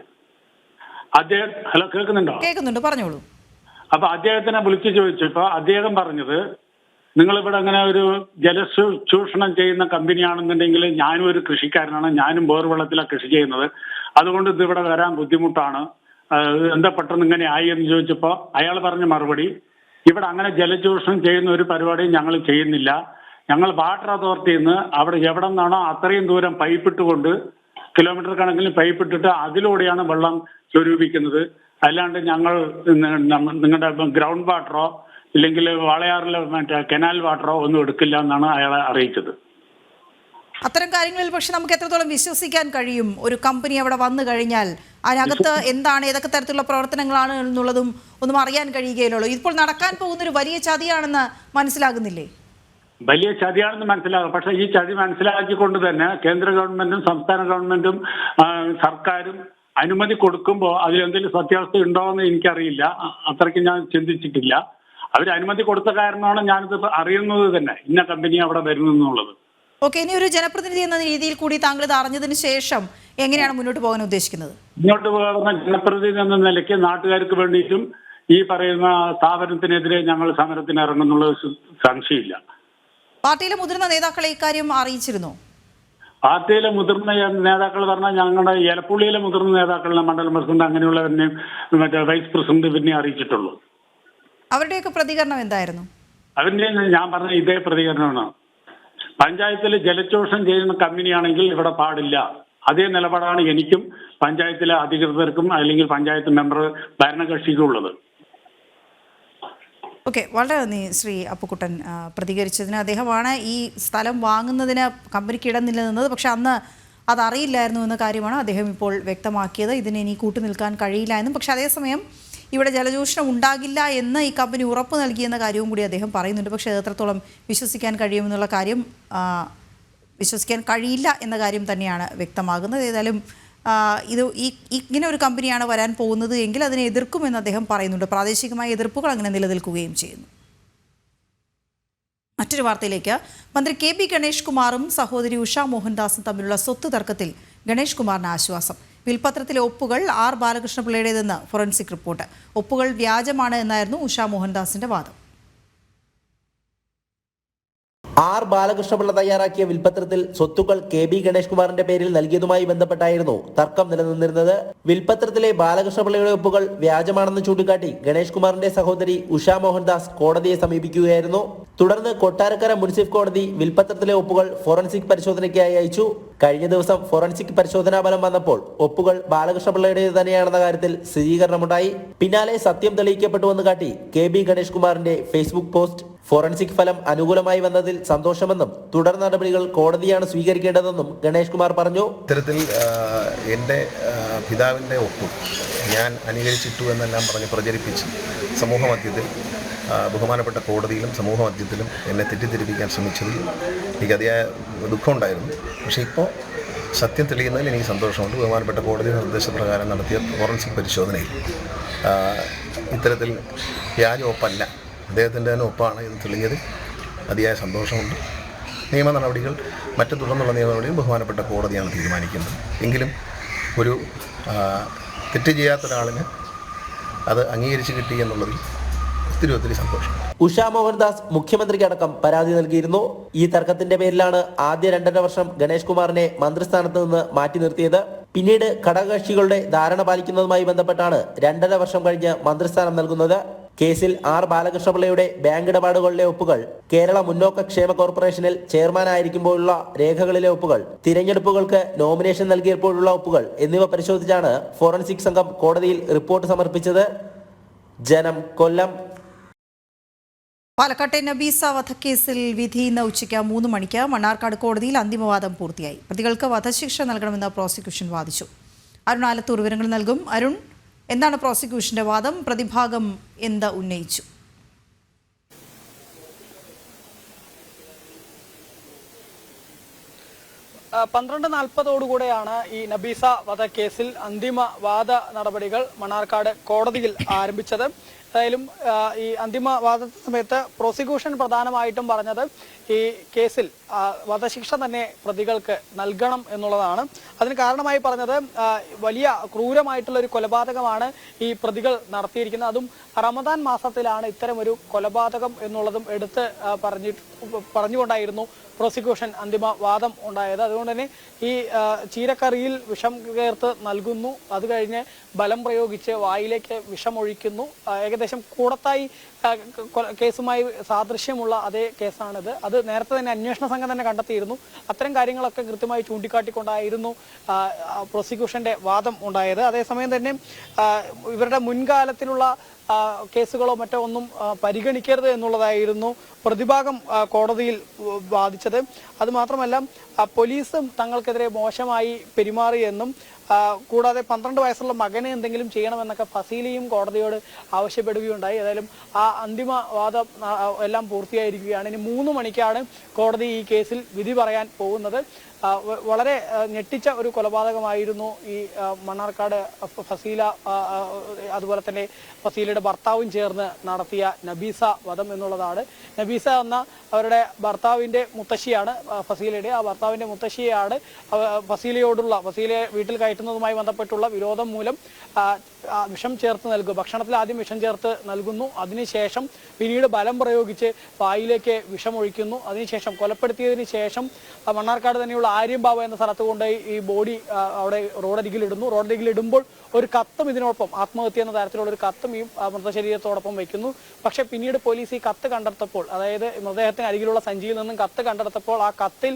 അദ്ദേഹം ഹലോ കേൾക്കുന്നുണ്ടോ? കേൾക്കുന്നുണ്ട്, പറഞ്ഞോളൂ. അപ്പൊ അദ്ദേഹത്തിനെ വിളിച്ചു ചോദിച്ചപ്പോ അദ്ദേഹം പറഞ്ഞത്, നിങ്ങളിവിടെ അങ്ങനെ ഒരു ജലചൂഷണം ചെയ്യുന്ന കമ്പനിയാണെന്നുണ്ടെങ്കിൽ ഞാനും ഒരു കൃഷിക്കാരനാണ്, ഞാനും ബോർവെള്ളത്തിലാണ് കൃഷി ചെയ്യുന്നത്, അതുകൊണ്ട് ഇതിവിടെ വരാൻ ബുദ്ധിമുട്ടാണ്, എന്താ പെട്ടെന്ന് ഇങ്ങനെ ആയി എന്ന് ചോദിച്ചപ്പോൾ അയാൾ പറഞ്ഞ മറുപടി, ഇവിടെ അങ്ങനെ ജലചൂഷണം ചെയ്യുന്ന ഒരു പരിപാടിയും ഞങ്ങൾ ചെയ്യുന്നില്ല. ഞങ്ങൾ വാട്ടർ അതോറിറ്റിയിൽ നിന്ന് അവിടെ എവിടെ നിന്നാണോ അത്രയും ദൂരം പൈപ്പിട്ടുകൊണ്ട് കിലോമീറ്റർ കണക്കിന് പൈപ്പിട്ടിട്ട് അതിലൂടെയാണ് വെള്ളം സ്വരൂപിക്കുന്നത്. അല്ലാണ്ട് ഞങ്ങൾ നിങ്ങളുടെ ഗ്രൗണ്ട് വാട്ടറോ ഇല്ലെങ്കിൽ വാളയാറിലെ മറ്റേ കനാൽ വാട്ടറോ ഒന്നും എടുക്കില്ല എന്നാണ് അയാളെ അറിയിച്ചത്. അത്തരം കാര്യങ്ങളിൽ പക്ഷെ നമുക്ക് എത്രത്തോളം വിശ്വസിക്കാൻ കഴിയും? ഒരു കമ്പനി അവിടെ വന്നു കഴിഞ്ഞാൽ അതിനകത്ത് എന്താണ്, ഏതൊക്കെ തരത്തിലുള്ള പ്രവർത്തനങ്ങളാണ് എന്നുള്ളതും ഒന്നും അറിയാൻ കഴിയുകയില്ലല്ലോ. ഇപ്പോൾ നടക്കാൻ പോകുന്ന ഒരു വലിയ ചതിയാണെന്ന് മനസ്സിലാകുന്നില്ലേ? വലിയ ചതിയാണെന്ന് മനസ്സിലാകും. പക്ഷെ ഈ ചതി മനസ്സിലാക്കിക്കൊണ്ട് തന്നെ കേന്ദ്ര ഗവൺമെന്റും സംസ്ഥാന ഗവൺമെന്റും സർക്കാരും അനുമതി കൊടുക്കുമ്പോൾ അതിലെന്തെങ്കിലും സത്യാവസ്ഥ ഉണ്ടോ എന്ന് എനിക്കറിയില്ല. അത്രയ്ക്ക് ഞാൻ ചിന്തിച്ചിട്ടില്ല. അവർ അനുമതി കൊടുത്ത കാരണമാണ് ഞാനിത് അറിയുന്നത് തന്നെ, ഇന്ന കമ്പനി അവിടെ വരുന്നു എന്നുള്ളത്. ഓക്കെ, ഇനി ഒരു ജനപ്രതിനിധി എന്ന രീതിയിൽ കൂടി താങ്കൾ ഇത് അറിഞ്ഞതിന് ശേഷം എങ്ങനെയാണ് മുന്നോട്ട് പോകാൻ ഉദ്ദേശിക്കുന്നത്? മുന്നോട്ട് പോകുന്ന ജനപ്രതിനിധി എന്ന നിലയ്ക്ക് നാട്ടുകാർക്ക് വേണ്ടിയിട്ടും ഈ പറയുന്ന സ്ഥാപനത്തിനെതിരെ ഞങ്ങൾ സമരത്തിന് ഇറങ്ങുന്നുള്ള സംശയമില്ല. പാർട്ടിയിലെ മുതിർന്ന നേതാക്കളെ ഇക്കാര്യം അറിയിച്ചിരുന്നോ? പാർട്ടിയിലെ മുതിർന്ന നേതാക്കൾ പറഞ്ഞാൽ ഞങ്ങളുടെ എലപ്പുള്ളിയിലെ മുതിർന്ന നേതാക്കളെ മണ്ഡലം പ്രസിഡന്റ് അങ്ങനെയുള്ളവരെയും മറ്റേ വൈസ് പ്രസിഡന്റ് പിന്നെ അറിയിച്ചിട്ടുള്ളൂ. അവരുടെയൊക്കെ പ്രതികരണം എന്തായിരുന്നു? അവരുടെ ഞാൻ പറഞ്ഞ ഇതേ പ്രതികരണമാണ്. പഞ്ചായത്തിൽ ജലചൂഷണം ചെയ്യുന്ന കമ്പനിയാണെങ്കിൽ ഇവിടെ പാടില്ല. അതേ നിലപാടാണ് എനിക്കും പഞ്ചായത്തിലെ അധികൃതർക്കും അല്ലെങ്കിൽ പഞ്ചായത്ത് മെമ്പർ ഭരണകക്ഷിക്കും ഉള്ളത്. ഓക്കെ, വളരെ നന്ദി ശ്രീ അപ്പുക്കുട്ടൻ പ്രതികരിച്ചതിന്. അദ്ദേഹമാണ് ഈ സ്ഥലം വാങ്ങുന്നതിന് കമ്പനിക്ക് ഇടനില നിന്നത്, പക്ഷെ അന്ന് അതറിയില്ലായിരുന്നു എന്ന കാര്യമാണ് അദ്ദേഹം ഇപ്പോൾ വ്യക്തമാക്കിയത്. ഇതിന് ഇനി കൂട്ടുനിൽക്കാൻ കഴിയില്ല എന്നും, പക്ഷെ അതേസമയം ഇവിടെ ജലചൂഷണം ഉണ്ടാകില്ല എന്ന് ഈ കമ്പനി ഉറപ്പ് നൽകിയെന്ന കാര്യവും കൂടി അദ്ദേഹം പറയുന്നുണ്ട്. പക്ഷേ അത് എത്രത്തോളം വിശ്വസിക്കാൻ കഴിയുമെന്നുള്ള കാര്യം വിശ്വസിക്കാൻ കഴിയില്ല എന്ന കാര്യം തന്നെയാണ് വ്യക്തമാകുന്നത്. ഏതായാലും ഇത് ഇങ്ങനെ ഒരു കമ്പനിയാണ് വരാൻ പോകുന്നത് എങ്കിൽ അതിനെ എതിർക്കുമെന്ന് അദ്ദേഹം പറയുന്നുണ്ട്. പ്രാദേശികമായ എതിർപ്പുകൾ അങ്ങനെ നിലനിൽക്കുകയും ചെയ്യുന്നു. മറ്റൊരു വാർത്തയിലേക്ക്. മന്ത്രി കെ.ബി. ഗണേഷ് കുമാറും സഹോദരി ഉഷ മോഹൻദാസും തമ്മിലുള്ള സ്വത്ത് തർക്കത്തിൽ ഗണേഷ് കുമാറിന് ആശ്വാസം. വിൽപത്രത്തിലെ ഒപ്പുകൾ ആർ ബാലകൃഷ്ണപിള്ളയുടേതെന്ന് ഫോറൻസിക് റിപ്പോർട്ട്. ഒപ്പുകൾ വ്യാജമാണ് എന്നായിരുന്നു ഉഷ മോഹൻദാസിന്റെ വാദം. ആർ ബാലകൃഷ്ണപിള്ള തയ്യാറാക്കിയ വിൽപത്രത്തിൽ സ്വത്തുക്കൾ കെ.ബി. ഗണേഷ് കുമാറിന്റെ പേരിൽ നൽകിയതുമായി ബന്ധപ്പെട്ടായിരുന്നു തർക്കം നിലനിന്നിരുന്നത്. വിൽപത്രത്തിലെ ബാലകൃഷ്ണപിള്ളയുടെ ഒപ്പുകൾ വ്യാജമാണെന്ന് ചൂണ്ടിക്കാട്ടി ഗണേഷ് കുമാറിന്റെ സഹോദരി ഉഷ മോഹൻദാസ് കോടതിയെ സമീപിക്കുകയായിരുന്നു. തുടർന്ന് കൊട്ടാരക്കര മുനിസിപ്പൽ കോടതി വിൽപത്രത്തിലെ ഒപ്പുകൾ ഫോറൻസിക് പരിശോധനയ്ക്കായി അയച്ചു. കഴിഞ്ഞ ദിവസം ഫോറൻസിക് പരിശോധനാ ഫലം വന്നപ്പോൾ ഒപ്പുകൾ ബാലകൃഷ്ണപിള്ളയുടേത് തന്നെയാണെന്ന കാര്യത്തിൽ സ്ഥിരീകരണമുണ്ടായി. പിന്നാലെ സത്യം തെളിയിക്കപ്പെട്ടുവെന്ന് കാട്ടി കെ.ബി. ഗണേഷ് കുമാറിന്റെ ഫേസ്ബുക്ക് പോസ്റ്റ്. ഫോറൻസിക് ഫലം അനുകൂലമായി വന്നതിൽ സന്തോഷമെന്നും തുടർ നടപടികൾ കോടതിയാണ് സ്വീകരിക്കേണ്ടതെന്നും ഗണേഷ് കുമാർ പറഞ്ഞു. ഇത്തരത്തിൽ എൻ്റെ പിതാവിൻ്റെ ഒപ്പും ഞാൻ അനുകരിച്ചിട്ടു എന്നെല്ലാം പറഞ്ഞ് പ്രചരിപ്പിച്ച് സമൂഹമധ്യത്തിൽ ബഹുമാനപ്പെട്ട കോടതിയിലും സമൂഹമധ്യത്തിലും എന്നെ തെറ്റിദ്ധരിപ്പിക്കാൻ ശ്രമിച്ചതിൽ എനിക്ക് അതിയായ ദുഃഖമുണ്ടായിരുന്നു. പക്ഷേ ഇപ്പോൾ സത്യം തെളിയുന്നതിൽ എനിക്ക് സന്തോഷമുണ്ട്. ബഹുമാനപ്പെട്ട കോടതി നിർദ്ദേശപ്രകാരം നടത്തിയ ഫോറൻസിക് പരിശോധനയിൽ ഇത്തരത്തിൽ വ്യാജ ഒപ്പല്ല, അദ്ദേഹത്തിൻ്റെ തന്നെ ഒപ്പാണ് ഇത് തെളിഞ്ഞതിൽ അതിയായ സന്തോഷമുണ്ട്. നിയമ നടപടികൾ മറ്റു തുടർന്നുള്ള നിയമ നടപടികൾ ബഹുമാനപ്പെട്ട കോടതിയാണ് തീരുമാനിക്കുന്നത്. എങ്കിലും ഒരു തെറ്റ് ചെയ്യാത്ത ഒരാളിന് അത് അംഗീകരിച്ച് കിട്ടി എന്നുള്ളതിൽ ഒത്തിരി സന്തോഷം. ഉഷ മോഹൻദാസ് മുഖ്യമന്ത്രിക്ക് അടക്കം പരാതി നൽകിയിരുന്നു. ഈ തർക്കത്തിന്റെ പേരിലാണ് ആദ്യ 2.5 വർഷം ഗണേഷ് കുമാറിനെ മന്ത്രിസ്ഥാനത്ത് നിന്ന് മാറ്റി നിർത്തിയത്. പിന്നീട് ഘടകകക്ഷികളുടെ ധാരണ പാലിക്കുന്നതുമായി ബന്ധപ്പെട്ടാണ് 2.5 വർഷം കഴിഞ്ഞ് മന്ത്രിസ്ഥാനം നൽകുന്നത്. കേസിൽ ആർ ബാലകൃഷ്ണപിള്ളയുടെ ബാങ്ക് ഇടപാടുകളിലെ ഒപ്പുകൾ, കേരള മുന്നോക്ക ക്ഷേമ കോർപ്പറേഷനിൽ ചെയർമാനായിരിക്കുമ്പോഴുള്ള രേഖകളിലെ ഒപ്പുകൾ, തിരഞ്ഞെടുപ്പുകൾക്ക് നോമിനേഷൻ നൽകിയപ്പോഴുള്ള ഒപ്പുകൾ എന്നിവ പരിശോധിച്ചാണ് ഫോറൻസിക് സംഘം കോടതിയിൽ റിപ്പോർട്ട് സമർപ്പിച്ചത്. ജനം, കൊല്ലം. പാലക്കാട്ടെ നബീസ വധക്കേസിൽ വിധി ഇന്ന് ഉച്ചയ്ക്ക് 3 മണിക്ക് മണ്ണാർക്കാട് കോടതിയിൽ അന്തിമവാദം പൂർത്തിയായി. പ്രതികൾക്ക് വധശിക്ഷ നൽകണമെന്ന് പ്രോസിക്യൂഷൻ വാദിച്ചു. അരുൺ ആലത്തൂർ വിവരങ്ങൾ നൽകും. അരുൺ, എന്താണ് പ്രോസിക്യൂഷന്റെ വാദം? പ്രതിഭാഗം എന്ത് ഉന്നയിച്ചു? 12:40 ഈ നബീസ വധക്കേസിൽ അന്തിമ വാദ നടപടികൾ മണ്ണാർക്കാട് കോടതിയിൽ ആരംഭിച്ചത്. ഏതായാലും ഈ അന്തിമ വാദ സമയത്ത് പ്രോസിക്യൂഷൻ പ്രധാനമായിട്ടും പറഞ്ഞത് ഈ കേസിൽ വധശിക്ഷ തന്നെ പ്രതികൾക്ക് നൽകണം എന്നുള്ളതാണ്. അതിന് കാരണമായി പറഞ്ഞത് വലിയ ക്രൂരമായിട്ടുള്ള ഒരു കൊലപാതകമാണ് ഈ പ്രതികൾ നടത്തിയിരിക്കുന്നത്. അതും റമദാൻ മാസത്തിലാണ് ഇത്തരമൊരു കൊലപാതകം എന്നുള്ളതും എടുത്ത് പറഞ്ഞുകൊണ്ടായിരുന്നു പ്രോസിക്യൂഷൻ അന്തിമ വാദം ഉണ്ടായത്. അതുകൊണ്ട് തന്നെ ഈ ചീരക്കറിയിൽ വിഷം ചേർത്ത് നൽകുന്നു, അത് കഴിഞ്ഞ് ബലം പ്രയോഗിച്ച് വായിലേക്ക് വിഷമൊഴിക്കുന്നു. ഏകദേശം കൂടത്തായി കേസുമായി സാദൃശ്യമുള്ള അതേ കേസാണിത്. അത് നേരത്തെ തന്നെ അന്വേഷണ സംഘം തന്നെ കണ്ടെത്തിയിരുന്നു. അത്തരം കാര്യങ്ങളൊക്കെ കൃത്യമായി ചൂണ്ടിക്കാട്ടിക്കൊണ്ടായിരുന്നു പ്രോസിക്യൂഷന്റെ വാദം ഉണ്ടായത്. അതേസമയം തന്നെ ഇവരുടെ മുൻകാലത്തിലുള്ള കേസുകളോ മറ്റോ ഒന്നും പരിഗണിക്കരുത് എന്നുള്ളതായിരുന്നു പ്രതിഭാഗം കോടതിയിൽ വാദിച്ചത്. അതുമാത്രമല്ല പോലീസും തങ്ങൾക്കെതിരെ മോശമായി പെരുമാറിയെന്നും കൂടാതെ 12 വയസ്സുള്ള മകനെ എന്തെങ്കിലും ചെയ്യണമെന്നൊക്കെ ഫസീലയും കോടതിയോട് ആവശ്യപ്പെടുകയുണ്ടായി. ഏതായാലും ആ അന്തിമ വാദം എല്ലാം പൂർത്തിയായിരിക്കുകയാണ്. ഇനി 3 മണിക്കാണ് കോടതി ഈ കേസിൽ വിധി പറയാൻ പോകുന്നത്. വളരെ ഞെട്ടിച്ച ഒരു കൊലപാതകമായിരുന്നു ഈ മണ്ണാർക്കാട് ഫസീല അതുപോലെ തന്നെ ഫസീലയുടെ ഭർത്താവും ചേർന്ന് നടത്തിയ നബീസ വധം എന്നുള്ളതാണ്. നബീസ എന്ന അവരുടെ ഭർത്താവിൻ്റെ മുത്തശ്ശിയാണ് ഫസീലയുടെ. ആ ഭർത്താവിൻ്റെ മുത്തശ്ശിയാണ് ഫസീലയെ വീട്ടിൽ കയറ്റുന്നതുമായി ബന്ധപ്പെട്ടുള്ള വിരോധം മൂലം വിഷം ചേർത്ത് നൽകുക. ഭക്ഷണത്തിൽ ആദ്യം വിഷം ചേർത്ത് നൽകുന്നു, അതിനുശേഷം പിന്നീട് ബലം പ്രയോഗിച്ച് വായിലേക്ക് വിഷമൊഴിക്കുന്നു. അതിനുശേഷം കൊലപ്പെടുത്തിയതിനു ശേഷം മണ്ണാർക്കാട് തന്നെയുള്ള ആര്യംബാവ എന്ന സ്ഥലത്ത് കൊണ്ടുപോയി ഈ ബോഡി അവിടെ റോഡരികിലിടുന്നു. റോഡരികിലിടുമ്പോൾ ഒരു കത്തും ഇതിനോടൊപ്പം ആത്മഹത്യ എന്ന തരത്തിലുള്ള ഒരു കത്തും ഈ മൃതശരീരത്തോടൊപ്പം വയ്ക്കുന്നു. പക്ഷേ പിന്നീട് പോലീസ് ഈ കത്ത് കണ്ടെടുത്തപ്പോൾ, അതായത് മൃതദേഹത്തിന് അരികിലുള്ള സഞ്ചിയിൽ നിന്നും കത്ത് കണ്ടെടുത്തപ്പോൾ ആ കത്തിൽ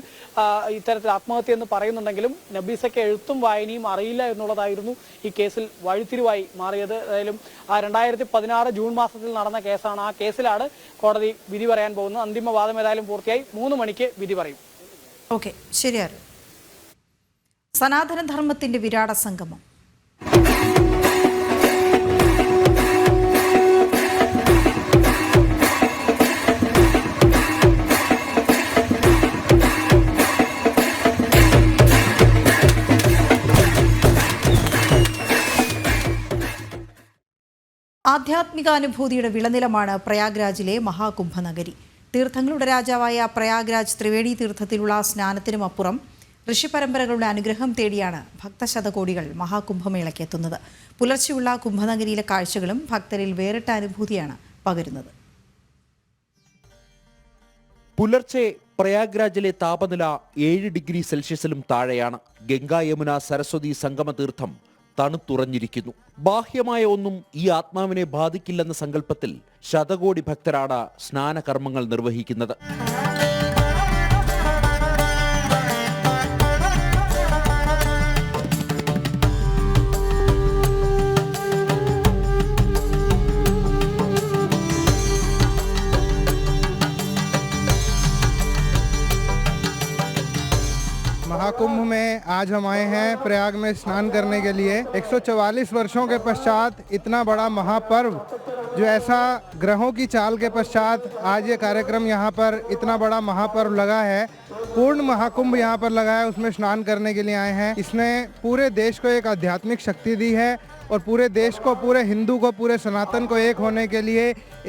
ഇത്തരത്തിൽ ആത്മഹത്യ എന്ന് പറയുന്നുണ്ടെങ്കിലും നബീസയ്ക്ക് എഴുത്തും വായനയും അറിയില്ല എന്നുള്ളതായിരുന്നു ഈ കേസിൽ വഴിത്തിരിവായി മാറിയത്. ഏതായാലും 2016 ജൂൺ മാസത്തിൽ നടന്ന കേസാണ്. ആ കേസിലാണ് കോടതി വിധി പറയാൻ പോകുന്നത്. അന്തിമ വാദം ഏതായാലും പൂർത്തിയായി. 3 മണിക്ക് വിധി പറയും. ഓക്കെ, ശരിയാണ്. സനാതനധർമ്മത്തിന്റെ വിരാട സംഗമം ആധ്യാത്മികാനുഭൂതിയുടെ വിളനിലമാണ് പ്രയാഗ്രാജിലെ മഹാകുംഭനഗരി. തീർത്ഥങ്ങളുടെ രാജാവായ പ്രയാഗ്രാജ് ത്രിവേണി തീർത്ഥത്തിലുള്ള സ്നാനത്തിനും അപ്പുറം ഋഷിപരമ്പരകളുടെ അനുഗ്രഹം തേടിയാണ് ഭക്തശതകോടികൾ മഹാകുംഭമേളയ്ക്ക് എത്തുന്നത്. പുലർച്ചെയുള്ള കുംഭനഗരിയിലെ കാഴ്ചകളും ഭക്തരിൽ വേറിട്ട അനുഭൂതിയാണ് പകരുന്നത്. പുലർച്ചെ പ്രയാഗ്രാജിലെ താപനില 7 ഡിഗ്രി സെൽഷ്യസിലും താഴെയാണ്. ഗംഗാ യമുന സരസ്വതി സംഗമ തീർത്ഥം തണുത്തുറഞ്ഞിരിക്കുന്നു. ബാഹ്യമായ ഒന്നും ഈ ആത്മാവിനെ ബാധിക്കില്ലെന്ന സങ്കല്പത്തിൽ ശതകോടി ഭക്തരാണ് സ്നാനകർമ്മങ്ങൾ നിർവഹിക്കുന്നത്. महाकुंभ में आज हम आए हैं प्रयाग में स्नान करने के लिए। 144 वर्षों के पश्चात इतना बड़ा महापर्व, जो ऐसा ग्रहों की चाल के पश्चात आज ये कार्यक्रम यहाँ पर इतना बड़ा महापर्व लगा है, पूर्ण महाकुंभ यहाँ पर लगा है, उसमें स्नान करने के लिए आए हैं। इसने पूरे देश को एक आध्यात्मिक शक्ति दी है और पूरे देश को, पूरे हिंदू को, पूरे सनातन को एक होने के लिए,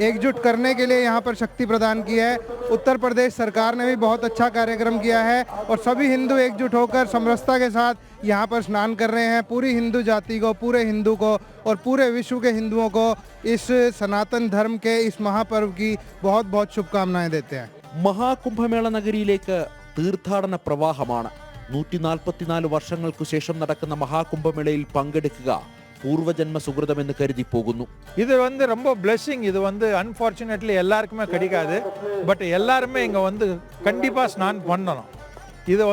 एकजुट करने के लिए यहाँ पर शक्ति प्रदान की है। उत्तर प्रदेश सरकार ने भी बहुत अच्छा कार्यक्रम किया है और सभी हिंदू एकजुट होकर समरसता के साथ यहाँ पर स्नान कर रहे हैं। पूरी हिंदू जाति को, पूरे हिंदू को और पूरे विश्व के हिंदुओं को इस सनातन धर्म के इस महापर्व की बहुत बहुत शुभकामनाएं देते हैं। മഹാകുംഭമേള നഗരിയിലേക്ക് തീർത്ഥാടന പ്രവാഹമാണ്. 144 വർഷങ്ങൾക്കു ശേഷം നടക്കുന്ന മഹാകുംഭമേളയിൽ പങ്കെടുക്കുക பூர்வஜன்ம சுகிருதம் என்று கருதி போகுന്നു. இது ரொம்ப பிளெஸிங். இது அன்ஃபார்ச்சுனேட்லி எல்லாருக்குமே கிடைக்காது. பட் எல்லாருமே இங்கே கண்டிப்பாக ஸ்நான் பண்ணணும். இது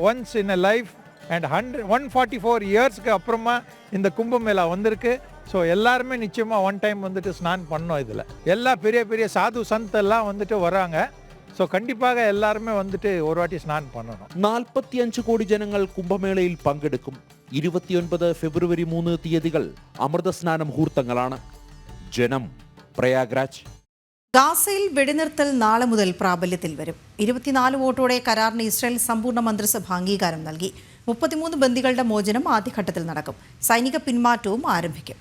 once in a life and 144 இயர்ஸ்க்கு அப்புறமா இந்த கும்பமேளா வந்திருக்கு. ஸோ எல்லாருமே நிச்சயமாக ஒன் டைம் ஸ்நான் பண்ணோம். இதில் எல்லா பெரிய பெரிய சாது சந்தெல்லாம் வராங்க. ஸோ கண்டிப்பாக எல்லாருமே ஒரு வாட்டி ஸ்நான் பண்ணணும். 45 കോടി ജനങ്ങൾ കുംഭമേളയിൽ പങ്കെടുക്കും. 29 ഫെബ്രുവരി 3 തീയതികൾ അമൃതസ്നാന മുഹൂർത്തങ്ങളാണ്. ജനം, പ്രയാഗ്രാജ്. ഗാസയിൽ വെടിനിർത്തൽ നാളെ മുതൽ പ്രാബല്യത്തിൽ വരും. 24 വോട്ടോടെ കരാറിന് ഇസ്രായേൽ സമ്പൂർണ്ണ മന്ത്രിസഭ അംഗീകാരം നൽകി. 33 ബന്ദികളുടെ മോചനം ആദ്യഘട്ടത്തിൽ നടക്കും. സൈനിക പിന്മാറ്റവും ആരംഭിക്കും.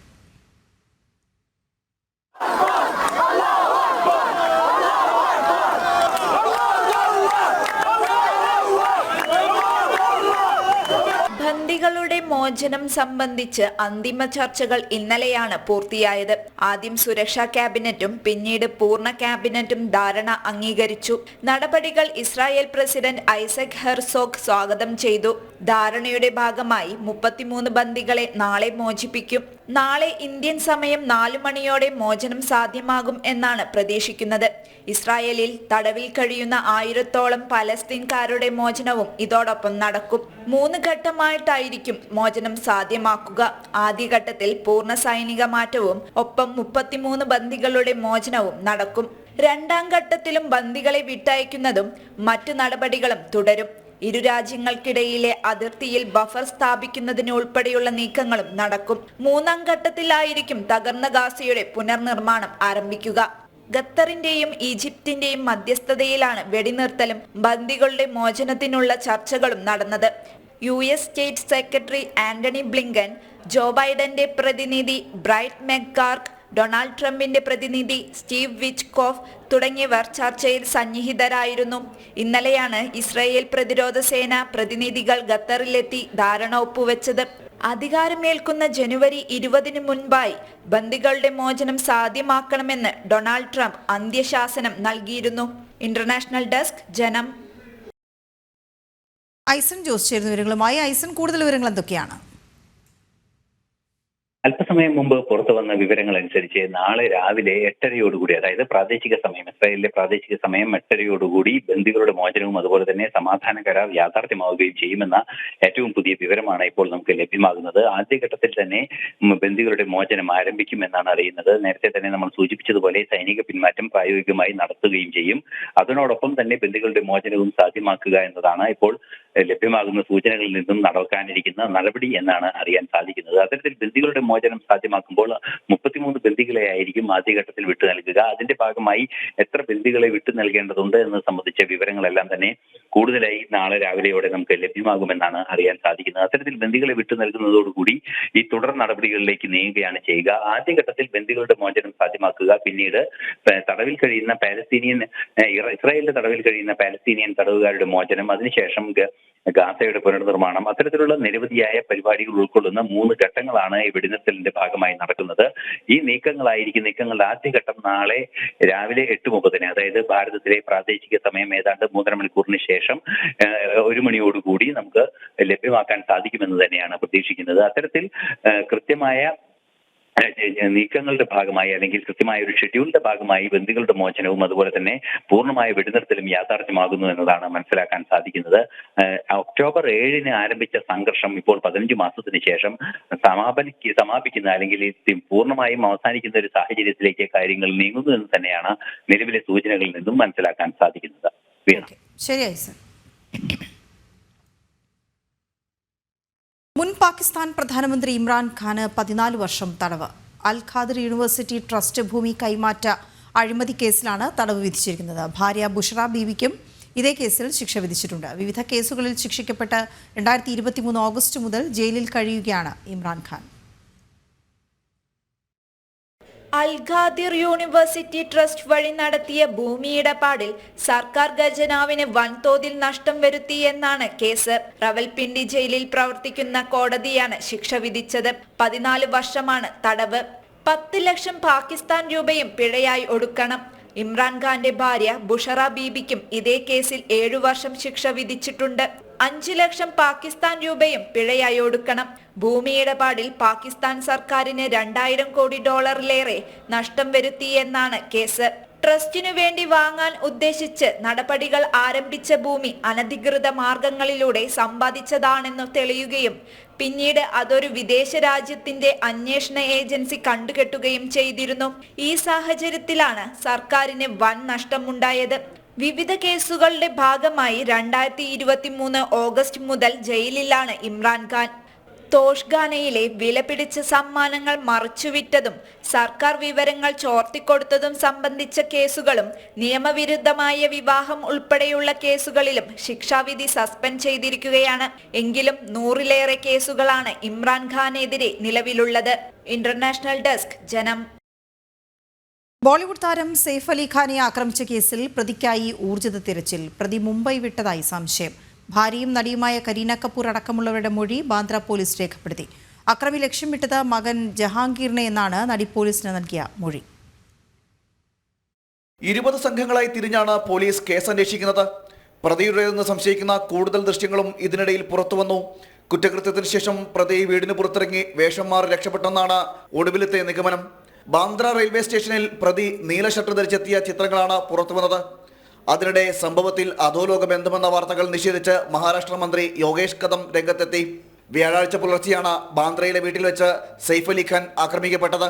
ബന്ദികളുടെ മോചനം സംബന്ധിച്ച് അന്തിമ ചർച്ചകൾ ഇന്നലെയാണ് പൂർത്തിയായത്. ആദ്യം സുരക്ഷാ ക്യാബിനറ്റും പിന്നീട് പൂർണ്ണ ക്യാബിനറ്റും ധാരണ അംഗീകരിച്ചു. നടപടികൾ ഇസ്രായേൽ പ്രസിഡന്റ് ഐസക് ഹെർസോഗ് സ്വാഗതം ചെയ്തു. ധാരണയുടെ ഭാഗമായി 33 ബന്ദികളെ നാളെ മോചിപ്പിക്കും. നാളെ ഇന്ത്യൻ സമയം 4 മണിയോടെ മോചനം സാധ്യമാകും എന്നാണ് പ്രതീക്ഷിക്കുന്നത്. ഇസ്രായേലിൽ തടവിൽ കഴിയുന്ന 1000-ഓളം പലസ്തീൻകാരുടെ മോചനവും ഇതോടൊപ്പം നടക്കും. 3 ഘട്ടമായിട്ടായിരിക്കും മോചനം സാധ്യമാക്കുക. ആദ്യഘട്ടത്തിൽ പൂർണ്ണ സൈനിക മാറ്റവും ഒപ്പം 33 ബന്ദികളുടെ മോചനവും നടക്കും. രണ്ടാം ഘട്ടത്തിലും ബന്ദികളെ വിട്ടയക്കുന്നതും മറ്റു നടപടികളും തുടരും. ഇരു രാജ്യങ്ങൾക്കിടയിലെ അതിർത്തിയിൽ ബഫർ സ്ഥാപിക്കുന്നതിന് ഉൾപ്പെടെയുള്ള നീക്കങ്ങളും നടക്കും. മൂന്നാം ഘട്ടത്തിലായിരിക്കും തകർന്ന ഗാസയുടെ പുനർനിർമ്മാണം ആരംഭിക്കുക. ഖത്തറിന്റെയും ഈജിപ്തിന്റെയും മധ്യസ്ഥതയിലാണ് വെടിനിർത്തലും ബന്ദികളുടെ മോചനത്തിനുള്ള ചർച്ചകളും നടന്നത്. US state secretary Antony Blinken, Joe ബൈഡന്റെ പ്രതിനിധി ബ്രൈറ്റ് മെക്കാർക്ക്, ഡൊണാൾഡ് ട്രംപിന്റെ പ്രതിനിധി സ്റ്റീവ് വിറ്റ്കോഫ് തുടങ്ങിയവർ ചർച്ചയിൽ സന്നിഹിതരായിരുന്നു. ഇന്നലെയാണ് ഇസ്രായേൽ പ്രതിരോധ സേന പ്രതിനിധികൾ ഖത്തറിലെത്തി ധാരണ ഒപ്പുവെച്ചത്. അധികാരമേൽക്കുന്ന ജനുവരി 20 മുൻപായി ബന്ദികളുടെ മോചനം സാധ്യമാക്കണമെന്ന് ഡൊണാൾഡ് ട്രംപ് അന്ത്യശാസനം നൽകിയിരുന്നു. ഇന്റർനാഷണൽ ഡെസ്ക്, ജനം. ഐസൻ ജോസ് ചേരുന്ന വിവരങ്ങളുമായി. ഐസൻ, കൂടുതൽ വിവരങ്ങൾ എന്തൊക്കെയാണ്? അല്പസമയം മുമ്പ് പുറത്തു വന്ന വിവരങ്ങൾ അനുസരിച്ച് നാളെ രാവിലെ 8:30 അതായത് പ്രാദേശിക സമയം, ഇസ്രായേലിലെ പ്രാദേശിക സമയം 8:30 ബന്ദികളുടെ മോചനവും അതുപോലെ തന്നെ സമാധാന കരാർ യാഥാർത്ഥ്യമാവുകയും ചെയ്യുമെന്ന ഏറ്റവും പുതിയ വിവരമാണ് ഇപ്പോൾ നമുക്ക് ലഭ്യമാകുന്നത്. ആദ്യഘട്ടത്തിൽ തന്നെ ബന്ദികളുടെ മോചനം ആരംഭിക്കുമെന്നാണ് അറിയുന്നത്. നേരത്തെ തന്നെ നമ്മൾ സൂചിപ്പിച്ചതുപോലെ സൈനിക പിന്മാറ്റം പ്രായോഗികമായി നടത്തുകയും ചെയ്യും. അതിനോടൊപ്പം തന്നെ ബന്ദികളുടെ മോചനവും സാധ്യമാക്കുക എന്നതാണ് ഇപ്പോൾ ലഭ്യമാകുന്ന സൂചനകളിൽ നിന്നും നടക്കാനിരിക്കുന്ന നടപടി എന്നാണ് അറിയാൻ സാധിക്കുന്നത്. അത്തരത്തിൽ ബന്ദികളുടെ മോചനം മോചനം സാധ്യമാക്കുമ്പോൾ 33 ബന്ദികളെ ആയിരിക്കും ആദ്യഘട്ടത്തിൽ വിട്ടു നൽകുക. അതിന്റെ ഭാഗമായി എത്ര ബന്ദികളെ വിട്ടു നൽകേണ്ടതുണ്ട് എന്നത് സംബന്ധിച്ച വിവരങ്ങളെല്ലാം തന്നെ കൂടുതലായി നാളെ രാവിലെയോടെ നമുക്ക് ലഭ്യമാകുമെന്നാണ് അറിയാൻ സാധിക്കുന്നത്. അത്തരത്തിൽ ബന്ദികളെ വിട്ടു നൽകുന്നതോടുകൂടി ഈ തുടർ നടപടികളിലേക്ക് നീങ്ങുകയാണ് ചെയ്യുക. ആദ്യഘട്ടത്തിൽ ബന്ദികളുടെ മോചനം സാധ്യമാക്കുക, പിന്നീട് തടവിൽ കഴിയുന്ന ഇസ്രായേലിന്റെ തടവിൽ കഴിയുന്ന പാലസ്തീനിയൻ തടവുകാരുടെ മോചനം, അതിനുശേഷം ഗാസയുടെ പുനർനിർമ്മാണം, അത്തരത്തിലുള്ള നിരവധിയായ പരിപാടികൾ ഉൾക്കൊള്ളുന്ന 3 ഘട്ടങ്ങളാണ് ഈ വെടിനിർത്തലിന്റെ ഭാഗമായി നടക്കുന്നത്. ഈ നീക്കങ്ങളുടെ ആദ്യഘട്ടം നാളെ രാവിലെ 8:30, അതായത് ഭാരതത്തിലെ പ്രാദേശിക സമയം ഏതാണ്ട് 3.5 മണിക്കൂറിന് ശേഷം 1 മണിയോടുകൂടി നമുക്ക് ലഭ്യമാക്കാൻ സാധിക്കുമെന്ന് തന്നെയാണ് പ്രതീക്ഷിക്കുന്നത്. അത്തരത്തിൽ കൃത്യമായ നീക്കങ്ങളുടെ ഭാഗമായി അല്ലെങ്കിൽ കൃത്യമായ ഒരു ഷെഡ്യൂളിന്റെ ഭാഗമായി ബന്ദികളുടെ മോചനവും അതുപോലെ തന്നെ പൂർണ്ണമായ വെടിനിർത്തലും യാഥാർത്ഥ്യമാകുന്നു എന്നതാണ് മനസ്സിലാക്കാൻ സാധിക്കുന്നത്. ഒക്ടോബർ 7-ന് ആരംഭിച്ച സംഘർഷം ഇപ്പോൾ 15 മാസത്തിന് ശേഷം സമാപിക്കുന്ന അല്ലെങ്കിൽ പൂർണ്ണമായും അവസാനിക്കുന്ന ഒരു സാഹചര്യത്തിലേക്ക് കാര്യങ്ങൾ നീങ്ങുന്നു എന്ന് തന്നെയാണ് നിലവിലെ സൂചനകളിൽ നിന്നും മനസ്സിലാക്കാൻ സാധിക്കുന്നത്. ശരിയായി സർ. മുൻ പാകിസ്ഥാൻ പ്രധാനമന്ത്രി ഇമ്രാൻഖാന് 14 വർഷം തടവ്. അൽ ഖാദിർ യൂണിവേഴ്സിറ്റി ട്രസ്റ്റ് ഭൂമി കൈമാറ്റ അഴിമതി കേസിലാണ് തടവ് വിധിച്ചിരിക്കുന്നത്. ഭാര്യ ബുഷറ ബീവിക്കും ഇതേ കേസിൽ ശിക്ഷ വിധിച്ചിട്ടുണ്ട്. വിവിധ കേസുകളിൽ ശിക്ഷിക്കപ്പെട്ട് 2023 ഓഗസ്റ്റ് മുതൽ ജയിലിൽ കഴിയുകയാണ് ഇമ്രാൻഖാൻ. അൽ ഖാദിർ യൂണിവേഴ്സിറ്റി ട്രസ്റ്റ് വഴി നടത്തിയ ഭൂമിയിടപാടിൽ സർക്കാർ ഖജനാവിന് വൻതോതിൽ നഷ്ടം വരുത്തിയെന്നാണ് കേസ്. റവൽപിണ്ടി ജയിലിൽ പ്രവർത്തിക്കുന്ന കോടതിയാണ് ശിക്ഷ വിധിച്ചത്. 14 വർഷമാണ് തടവ്. 10 ലക്ഷം പാകിസ്ഥാൻ രൂപയും പിഴയായി ഒടുക്കണം. ഇമ്രാൻഖാന്റെ ഭാര്യ ബുഷറ ബീബിക്കും ഇതേ കേസിൽ 7 വർഷം ശിക്ഷ വിധിച്ചിട്ടുണ്ട്. 5 ലക്ഷം പാകിസ്ഥാൻ രൂപയും പിഴയായി ഒടുക്കണം. ഭൂമിയിടപാടിൽ പാകിസ്ഥാൻ സർക്കാരിന് $2000 കോടി നഷ്ടം വരുത്തിയെന്നാണ് കേസ്. ട്രസ്റ്റിനു വേണ്ടി വാങ്ങാൻ ഉദ്ദേശിച്ച് നടപടികൾ ആരംഭിച്ച ഭൂമി അനധികൃത മാർഗങ്ങളിലൂടെ സമ്പാദിച്ചതാണെന്ന് തെളിയുകയും പിന്നീട് അതൊരു വിദേശ രാജ്യത്തിന്റെ അന്വേഷണ ഏജൻസി കണ്ടുകെട്ടുകയും ചെയ്തിരുന്നു. ഈ സാഹചര്യത്തിലാണ് സർക്കാരിന് വൻ നഷ്ടമുണ്ടായത്. വിവിധ കേസുകളുടെ ഭാഗമായി 2023 ഓഗസ്റ്റ് മുതൽ ജയിലിലാണ് ഇമ്രാൻഖാൻ. തോഷ്ഖാനയിലെ വിലപിടിച്ച സമ്മാനങ്ങൾ മറച്ചുവിറ്റതും സർക്കാർ വിവരങ്ങൾ ചോർത്തിക്കൊടുത്തതും സംബന്ധിച്ച കേസുകളും നിയമവിരുദ്ധമായ വിവാഹം ഉൾപ്പെടെയുള്ള കേസുകളിലും ശിക്ഷാവിധി സസ്പെൻഡ് ചെയ്തിരിക്കുകയാണ്. എങ്കിലും 100-ലേറെ കേസുകളാണ് ഇമ്രാൻഖാനെതിരെ നിലവിലുള്ളത്. ഇന്റർനാഷണൽ ഡെസ്ക്, ജനം. ബോളിവുഡ് താരം സെയ്ഫ് അലി ഖാനെ ആക്രമിച്ച കേസിൽ പ്രതിക്കായി ഊർജിത തിരച്ചിൽ. പ്രതി മുംബൈ വിട്ടതായി സംശയം. ഭാര്യയും നടിയുമായ കരീന കപൂർ അടക്കമുള്ളവരുടെ മൊഴി ബാന്ദ്ര പോലീസ് രേഖപ്പെടുത്തി. അക്രമി ലക്ഷ്യം വിട്ടത് മകൻ ജഹാംഗീറിനെ എന്നാണ് നടി പോലീസിന് നൽകിയ മൊഴി. 20 സംഘങ്ങളായി തിരിഞ്ഞാണ് പോലീസ് കേസ് അന്വേഷിക്കുന്നത്. പ്രതിയുടേതെന്ന് സംശയിക്കുന്ന കൂടുതൽ ദൃശ്യങ്ങളും ഇതിനിടയിൽ പുറത്തുവന്നു. കുറ്റകൃത്യത്തിന് ശേഷം പ്രതി വീടിന് പുറത്തിറങ്ങി വേഷം മാറി രക്ഷപ്പെട്ടെന്നാണ് ഒടുവിലത്തെ നിഗമനം. ബാന്ദ്ര റെയിൽവേ സ്റ്റേഷനിൽ പ്രതി നീല ഷർട്ട് ധരിച്ചെത്തിയ ചിത്രങ്ങളാണ് പുറത്തുവന്നത്. അതിനിടെ സംഭവത്തിൽ അധോലോക ബന്ധമെന്ന വാർത്തകൾ നിഷേധിച്ച് മഹാരാഷ്ട്ര മന്ത്രി യോഗേഷ് കദം രംഗത്തെത്തി. വ്യാഴാഴ്ച പുലർച്ചെയാണ് ബാന്ദ്രയിലെ വീട്ടിൽ വെച്ച് സെയ്ഫ് അലി ഖാൻ ആക്രമിക്കപ്പെട്ടത്.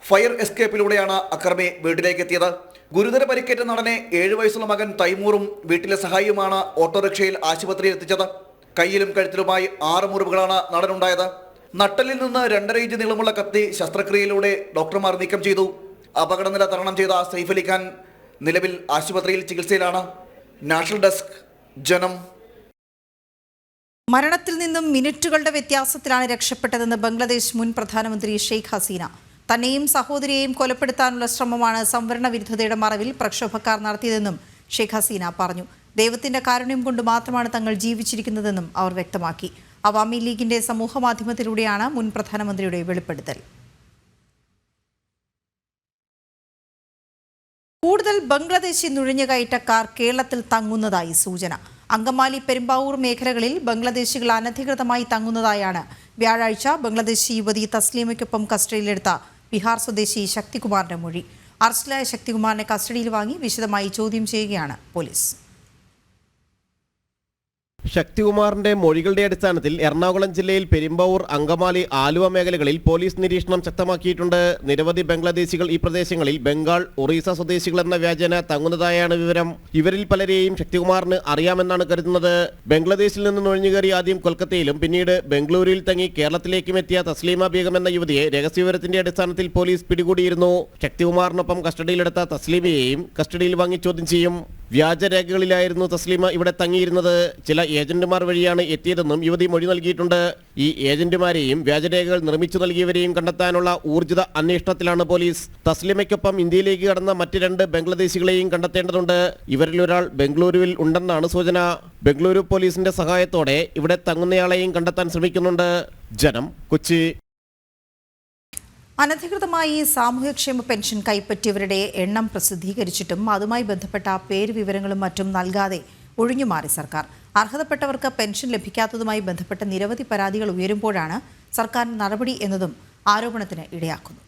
ഫയർ എസ്കേപ്പിലൂടെയാണ് അക്രമി വീട്ടിലേക്ക് എത്തിയത്. ഗുരുതര പരിക്കേറ്റ നടനെ 7 വയസ്സുള്ള മകൻ തൈമൂറും വീട്ടിലെ സഹായിയുമാണ് ഓട്ടോറിക്ഷയിൽ ആശുപത്രിയിൽ എത്തിച്ചത്. കയ്യിലും കഴുത്തിലുമായി 6 മുറിവുകളാണ് നടനുണ്ടായത്. നട്ടലിൽ നിന്ന് 2.5 ഇഞ്ച് നീളമുള്ള കത്തി ശസ്ത്രക്രിയയിലൂടെ ഡോക്ടർമാർ നീക്കം ചെയ്തു. അപകടനില തരണം ചെയ്ത സെയ്ഫ് അലി ഖാൻ നിലവിൽ ആശുപത്രിയിൽ ചികിത്സയിലാണ്. നാഷണൽ ഡെസ്ക്, ജനം. മരണത്തിൽ നിന്നും മിനിറ്റുകളുടെ വ്യത്യാസത്തിലാണ് രക്ഷപ്പെട്ടതെന്ന് ബംഗ്ലാദേശ് മുൻ പ്രധാനമന്ത്രി ഷെയ്ഖ് ഹസീന. തന്നെയും സഹോദരിയെയും കൊലപ്പെടുത്താനുള്ള ശ്രമമാണ് സംവരണ വിരുദ്ധതയുടെ മറവിൽ പ്രക്ഷോഭക്കാർ നടത്തിയതെന്നും ഷെയ്ഖ് ഹസീന പറഞ്ഞു. ദൈവത്തിന്റെ കാരുണ്യം കൊണ്ട് മാത്രമാണ് തങ്ങൾ ജീവിച്ചിരിക്കുന്നതെന്നും അവർ വ്യക്തമാക്കി. അവാമി ലീഗിന്റെ സമൂഹ മാധ്യമത്തിലൂടെയാണ് മുൻ പ്രധാനമന്ത്രിയുടെ വെളിപ്പെടുത്തൽ. കൂടുതൽ ബംഗ്ലാദേശി നുഴഞ്ഞുകയറ്റക്കാർ കേരളത്തിൽ തങ്ങുന്നതായി സൂചന. അങ്കമാലി, പെരുമ്പാവൂർ മേഖലകളിൽ ബംഗ്ലാദേശികൾ അനധികൃതമായി തങ്ങുന്നതായാണ് വ്യാഴാഴ്ച ബംഗ്ലാദേശി യുവതി തസ്ലീമയ്ക്കൊപ്പം കസ്റ്റഡിയിലെടുത്ത ബീഹാർ സ്വദേശി ശക്തികുമാറിന്റെ മൊഴി. അറസ്റ്റിലായ ശക്തികുമാറിനെ കസ്റ്റഡിയിൽ വാങ്ങി വിശദമായി ചോദ്യം ചെയ്യുകയാണ് പോലീസ്. ശക്തികുമാറിന്റെ മൊഴികളുടെ അടിസ്ഥാനത്തിൽ എറണാകുളം ജില്ലയിൽ പെരുമ്പാവൂർ, അങ്കമാലി, ആലുവ മേഖലകളിൽ പോലീസ് നിരീക്ഷണം ശക്തമാക്കിയിട്ടുണ്ട്. നിരവധി ബംഗ്ലാദേശികൾ ഈ പ്രദേശങ്ങളിൽ ബംഗാൾ, ഒറീസ സ്വദേശികളെന്ന വ്യാജേന തങ്ങുന്നതായാണ് വിവരം. ഇവരിൽ പലരെയും ശക്തികുമാറിന് അറിയാമെന്നാണ് കരുതുന്നത്. ബംഗ്ലാദേശിൽ നിന്ന് നുഴഞ്ഞുകയറി ആദ്യം കൊൽക്കത്തയിലും പിന്നീട് ബംഗളൂരുവിൽ തങ്ങി കേരളത്തിലേക്കും എത്തിയ തസ്ലീമ ബീഗം എന്ന യുവതിയെ രഹസ്യവിവരത്തിന്റെ അടിസ്ഥാനത്തിൽ പോലീസ് പിടികൂടിയിരുന്നു. ശക്തികുമാറിനൊപ്പം കസ്റ്റഡിയിലെടുത്ത തസ്ലീമയെയും കസ്റ്റഡിയിൽ വാങ്ങി ചോദ്യം ചെയ്യും. വ്യാജരേഖകളിലായിരുന്നു തസ്ലീമ ഇവിടെ തങ്ങിയിരുന്നത്. ചില ഏജന്റുമാർ വഴിയാണ് എത്തിയതെന്നും യുവതി മൊഴി നൽകിയിട്ടുണ്ട്. ഈ ഏജന്റുമാരെയും വ്യാജരേഖകൾ നിർമ്മിച്ചു നൽകിയവരെയും കണ്ടെത്താനുള്ള ഊർജിത അന്വേഷണത്തിലാണ് പോലീസ്. തസ്ലീമയ്ക്കൊപ്പം ഇന്ത്യയിലേക്ക് കടന്ന മറ്റ് 2 ബംഗ്ലാദേശികളെയും കണ്ടെത്തേണ്ടതുണ്ട്. ഇവരിൽ ഒരാൾ ബംഗളൂരുവിൽ ഉണ്ടെന്നാണ് സൂചന. ബംഗളൂരു പോലീസിന്റെ സഹായത്തോടെ ഇവിടെ തങ്ങുന്നയാളെയും കണ്ടെത്താൻ ശ്രമിക്കുന്നുണ്ട്. ജനം, കൊച്ചി. അനധികൃതമായി സാമൂഹ്യക്ഷേമ പെൻഷൻ കൈപ്പറ്റിയവരുടെ എണ്ണം പ്രസിദ്ധീകരിച്ചിട്ടും അതുമായി ബന്ധപ്പെട്ട പേര് വിവരങ്ങളും മറ്റും നൽകാതെ ഒഴിഞ്ഞുമാറി സർക്കാർ. അർഹതപ്പെട്ടവർക്ക് പെൻഷൻ ലഭിക്കാത്തതുമായി ബന്ധപ്പെട്ട നിരവധി പരാതികൾ ഉയരുമ്പോഴാണ് സർക്കാർ നടപടി എന്നതും ആരോപണത്തിന് ഇടയാക്കുന്നു.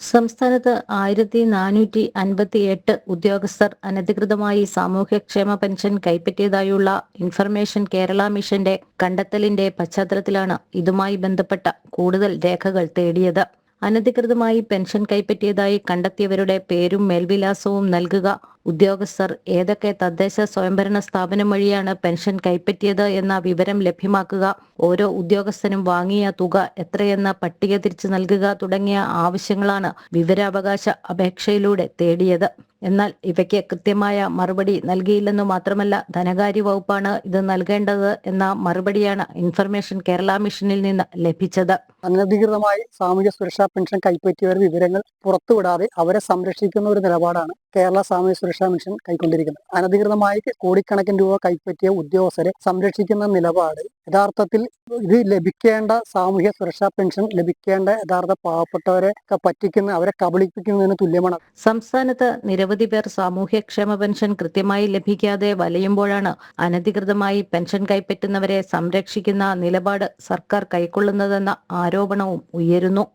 സംസ്ഥാനത്ത് 1458 ഉദ്യോഗസ്ഥർ അനധികൃതമായി സാമൂഹ്യക്ഷേമ പെൻഷൻ കൈപ്പറ്റിയതായുള്ള ഇൻഫർമേഷൻ കേരള മിഷന്റെ കണ്ടെത്തലിന്റെ പശ്ചാത്തലത്തിലാണ് ഇതുമായി ബന്ധപ്പെട്ട കൂടുതൽ രേഖകൾ തേടിയത്. അനധികൃതമായി പെൻഷൻ കൈപ്പറ്റിയതായി കണ്ടെത്തിയവരുടെ പേരും മേൽവിലാസവും നൽകുക, ഉദ്യോഗസ്ഥർ ഏതൊക്കെ തദ്ദേശ സ്വയംഭരണ സ്ഥാപനം വഴിയാണ് പെൻഷൻ കൈപ്പറ്റിയത് എന്ന വിവരം ലഭ്യമാക്കുക, ഓരോ ഉദ്യോഗസ്ഥനും വാങ്ങിയ തുക എത്രയെന്ന പട്ടിക തിരിച്ചു നൽകുക തുടങ്ങിയ ആവശ്യങ്ങളാണ് വിവരാവകാശ അപേക്ഷയിലൂടെ തേടിയത്. എന്നാൽ ഇവയ്ക്ക് കൃത്യമായ മറുപടി നൽകിയില്ലെന്നു മാത്രമല്ല, ധനകാര്യ വകുപ്പാണ് ഇത് നൽകേണ്ടത് എന്ന മറുപടിയാണ് ഇൻഫർമേഷൻ കേരള മിഷനിൽ നിന്ന് ലഭിച്ചത്. അനധികൃതമായി സാമൂഹ്യ സുരക്ഷാ പെൻഷൻ കൈപ്പറ്റിയവരുടെ വിവരങ്ങൾ പുറത്തുവിടാതെ അവരെ സംരക്ഷിക്കുന്ന ഒരു നിലപാടാണ് കേരള സാമൂഹ്യ സുരക്ഷാ മിഷൻ കൈക്കൊണ്ടിരിക്കുന്നത്. അനധികൃതമായി കോടിക്കണക്കിന് രൂപ കൈപ്പറ്റിയ ഉദ്യോഗസ്ഥരെ സംരക്ഷിക്കുന്ന നിലപാട് യഥാർത്ഥത്തിൽ ഇത് ലഭിക്കേണ്ട സാമൂഹ്യ സുരക്ഷാ പെൻഷൻ ലഭിക്കേണ്ട യഥാർത്ഥ പാവപ്പെട്ടവരെ പറ്റിക്കുന്ന, അവരെ കബളിപ്പിക്കുന്നതിന് തുല്യമാണ്. സംസ്ഥാനത്ത് നിരവധി പേർ സാമൂഹ്യക്ഷേമ പെൻഷൻ കൃത്യമായി ലഭിക്കാതെ വലയുമ്പോഴാണ് അനധികൃതമായി പെൻഷൻ കൈപ്പറ്റുന്നവരെ സംരക്ഷിക്കുന്ന നിലപാട് സർക്കാർ കൈക്കൊള്ളുന്നതെന്ന ആരോപണവും ഉയരുന്നു.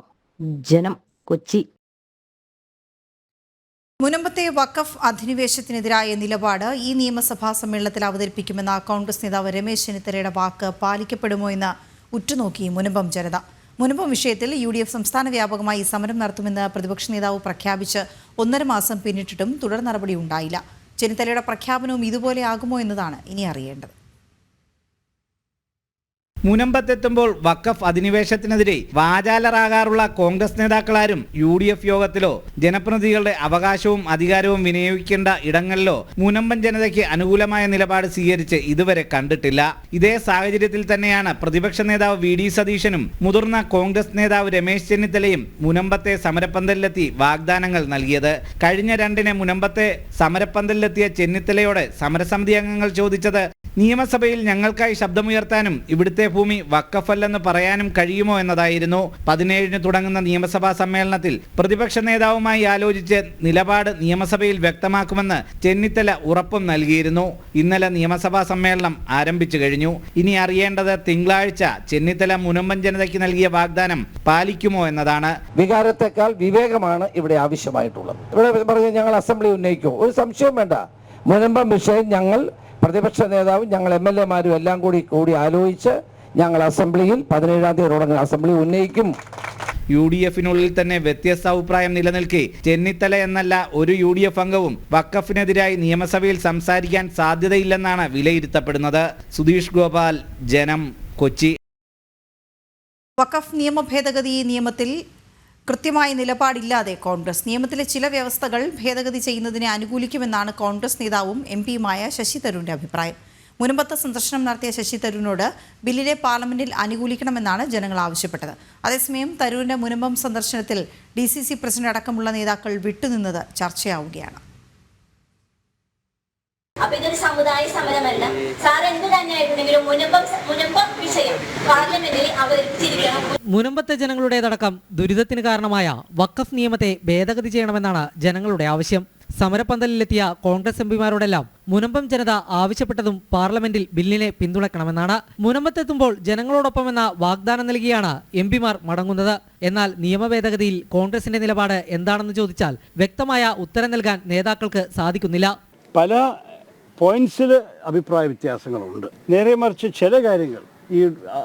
ജനം, കൊച്ചി. മുനമ്പത്തെ വഖഫ് അധിനിവേശത്തിനെതിരായ നിലപാട് ഈ നിയമസഭാ സമ്മേളനത്തിൽ അവതരിപ്പിക്കുമെന്ന കോൺഗ്രസ് നേതാവ് രമേശ് ചെന്നിത്തലയുടെ വാക്ക് പാലിക്കപ്പെടുമോ എന്ന് ഉറ്റുനോക്കി മുനമ്പം ജനത. മുനമ്പം വിഷയത്തിൽ UDF സംസ്ഥാന വ്യാപകമായി സമരം നടത്തുമെന്ന് പ്രതിപക്ഷ നേതാവ് പ്രഖ്യാപിച്ച് 1.5 മാസം പിന്നിട്ടിട്ടും തുടർ നടപടി ഉണ്ടായില്ല. ചെന്നിത്തലയുടെ പ്രഖ്യാപനവും ഇതുപോലെ ആകുമോ എന്നതാണ് ഇനി അറിയേണ്ടത്. മുനമ്പത്തെത്തുമ്പോൾ വഖഫ് അധിനിവേശത്തിനെതിരെ വാചാലരാകാറുള്ള കോൺഗ്രസ് നേതാക്കളാരും UDF യോഗത്തിലോ ജനപ്രതിനിധികളുടെ അവകാശവും അധികാരവും വിനിയോഗിക്കേണ്ട ഇടങ്ങളിലോ മുനമ്പൻ ജനതയ്ക്ക് അനുകൂലമായ നിലപാട് സ്വീകരിച്ച് ഇതുവരെ കണ്ടിട്ടില്ല. ഇതേ സാഹചര്യത്തിൽ തന്നെയാണ് പ്രതിപക്ഷ നേതാവ് VD സതീശനും മുതിർന്ന കോൺഗ്രസ് നേതാവ് രമേശ് ചെന്നിത്തലയും മുനമ്പത്തെ സമരപ്പന്തലിലെത്തി വാഗ്ദാനങ്ങൾ നൽകിയത്. കഴിഞ്ഞ 2-ന് മുനമ്പത്തെ സമരപ്പന്തലിലെത്തിയ ചെന്നിത്തലയോട് സമരസമിതി അംഗങ്ങൾ ചോദിച്ചത് നിയമസഭയിൽ ഞങ്ങൾക്കായി ശബ്ദമുയർത്താനും ഇവിടുത്തെ ഭൂമി വഖഫല്ലെന്ന് പറയാനും കഴിയുമോ എന്നതായിരുന്നു. 17-ന് തുടങ്ങുന്ന നിയമസഭാ സമ്മേളനത്തിൽ പ്രതിപക്ഷ നേതാവുമായി ആലോചിച്ച് നിലപാട് നിയമസഭയിൽ വ്യക്തമാക്കുമെന്ന് ചെന്നിത്തല ഉറപ്പും നൽകിയിരുന്നു. ഇന്നലെ നിയമസഭാ സമ്മേളനം ആരംഭിച്ചു കഴിഞ്ഞു. ഇനി അറിയേണ്ടത് തിങ്കളാഴ്ച ചെന്നിത്തല മുനമ്പൻ ജനതയ്ക്ക് നൽകിയ വാഗ്ദാനം പാലിക്കുമോ എന്നതാണ്. വികാരത്തെക്കാൾ വിവേകമാണ് ഇവിടെ ആവശ്യമായിട്ടുള്ളത്. ഇവിടെ പറഞ്ഞ ഞങ്ങൾ അസംബ്ലി ഉന്നയിക്കും, ഒരു സംശയം വേണ്ട. മുനമ്പം വിഷയം ഞങ്ങൾ പ്രതിപക്ഷ നേതാവും ഞങ്ങൾ MLA-മാരും എല്ലാം കൂടി ആലോചിച്ച് ഞങ്ങൾ അസംബ്ലിയിൽ 17-ാം തീയതി തുടങ്ങുന്ന അസംബ്ലി ഉന്നയിക്കും. UDF-നുള്ളിൽ തന്നെ വ്യത്യസ്ത അഭിപ്രായം നിലനിൽക്കെ ചെന്നിത്തല എന്നല്ല ഒരു UDF അംഗവും വഖഫിനെതിരായി നിയമസഭയിൽ സംസാരിക്കാൻ സാധ്യതയില്ലെന്നാണ് വിലയിരുത്തപ്പെടുന്നത്. സുധീഷ് ഗോപാൽ, ജനം, കൊച്ചി. വഖഫ് നിയമ ഭേദഗതി നിയമത്തിൽ കൃത്യമായ നിലപാടില്ലാതെ കോൺഗ്രസ്. നിയമത്തിലെ ചില വ്യവസ്ഥകൾ ഭേദഗതി ചെയ്യുന്നതിനെ അനുകൂലിക്കുമെന്നാണ് കോൺഗ്രസ് നേതാവും MP-യുമായ ശശി തരൂരിന്റെ അഭിപ്രായം. മുനമ്പത്ത് സന്ദർശനം നടത്തിയ ശശി തരൂരിനോട് ബില്ലിനെ പാർലമെന്റിൽ അനുകൂലിക്കണമെന്നാണ് ജനങ്ങൾ ആവശ്യപ്പെട്ടത്. അതേസമയം തരൂരിന്റെ മുനമ്പം സന്ദർശനത്തിൽ DCC പ്രസിഡന്റ് അടക്കമുള്ള നേതാക്കൾ വിട്ടുനിന്നത് ചർച്ചയാവുകയാണ്. അപ്പൊ ഇതൊരു സമുദായ സമരമല്ല. സാർ എന്ത് തന്നെയായിട്ടുണ്ടെങ്കിലും മുനമ്പം വിഷയം പാർലമെന്റിൽ അവതരിപ്പിച്ചിരിക്കണം. മുനമ്പത്തെ ജനങ്ങളുടേതടക്കം ദുരിതത്തിന് കാരണമായ വഖഫ് നിയമത്തെ ഭേദഗതി ചെയ്യണമെന്നാണ് ജനങ്ങളുടെ ആവശ്യം. സമരപ്പന്തലിലെത്തിയ കോൺഗ്രസ് MP-മാരോടെല്ലാം മുനമ്പം ജനത ആവശ്യപ്പെട്ടതും പാർലമെന്റിൽ ബില്ലിനെ പിന്തുണയ്ക്കണമെന്നാണ്. മുനമ്പത്തെത്തുമ്പോൾ ജനങ്ങളോടൊപ്പമെന്ന വാഗ്ദാനം നൽകിയാണ് MP-മാർ മടങ്ങുന്നത്. എന്നാൽ നിയമ ഭേദഗതിയിൽ കോൺഗ്രസിന്റെ നിലപാട് എന്താണെന്ന് ചോദിച്ചാൽ വ്യക്തമായ ഉത്തരം നൽകാൻ നേതാക്കൾക്ക് സാധിക്കുന്നില്ല. പല പോയിന്റ്സിൽ അഭിപ്രായ വ്യത്യാസങ്ങളുണ്ട്. നേരെ മറിച്ച് ചില കാര്യങ്ങൾ ഈ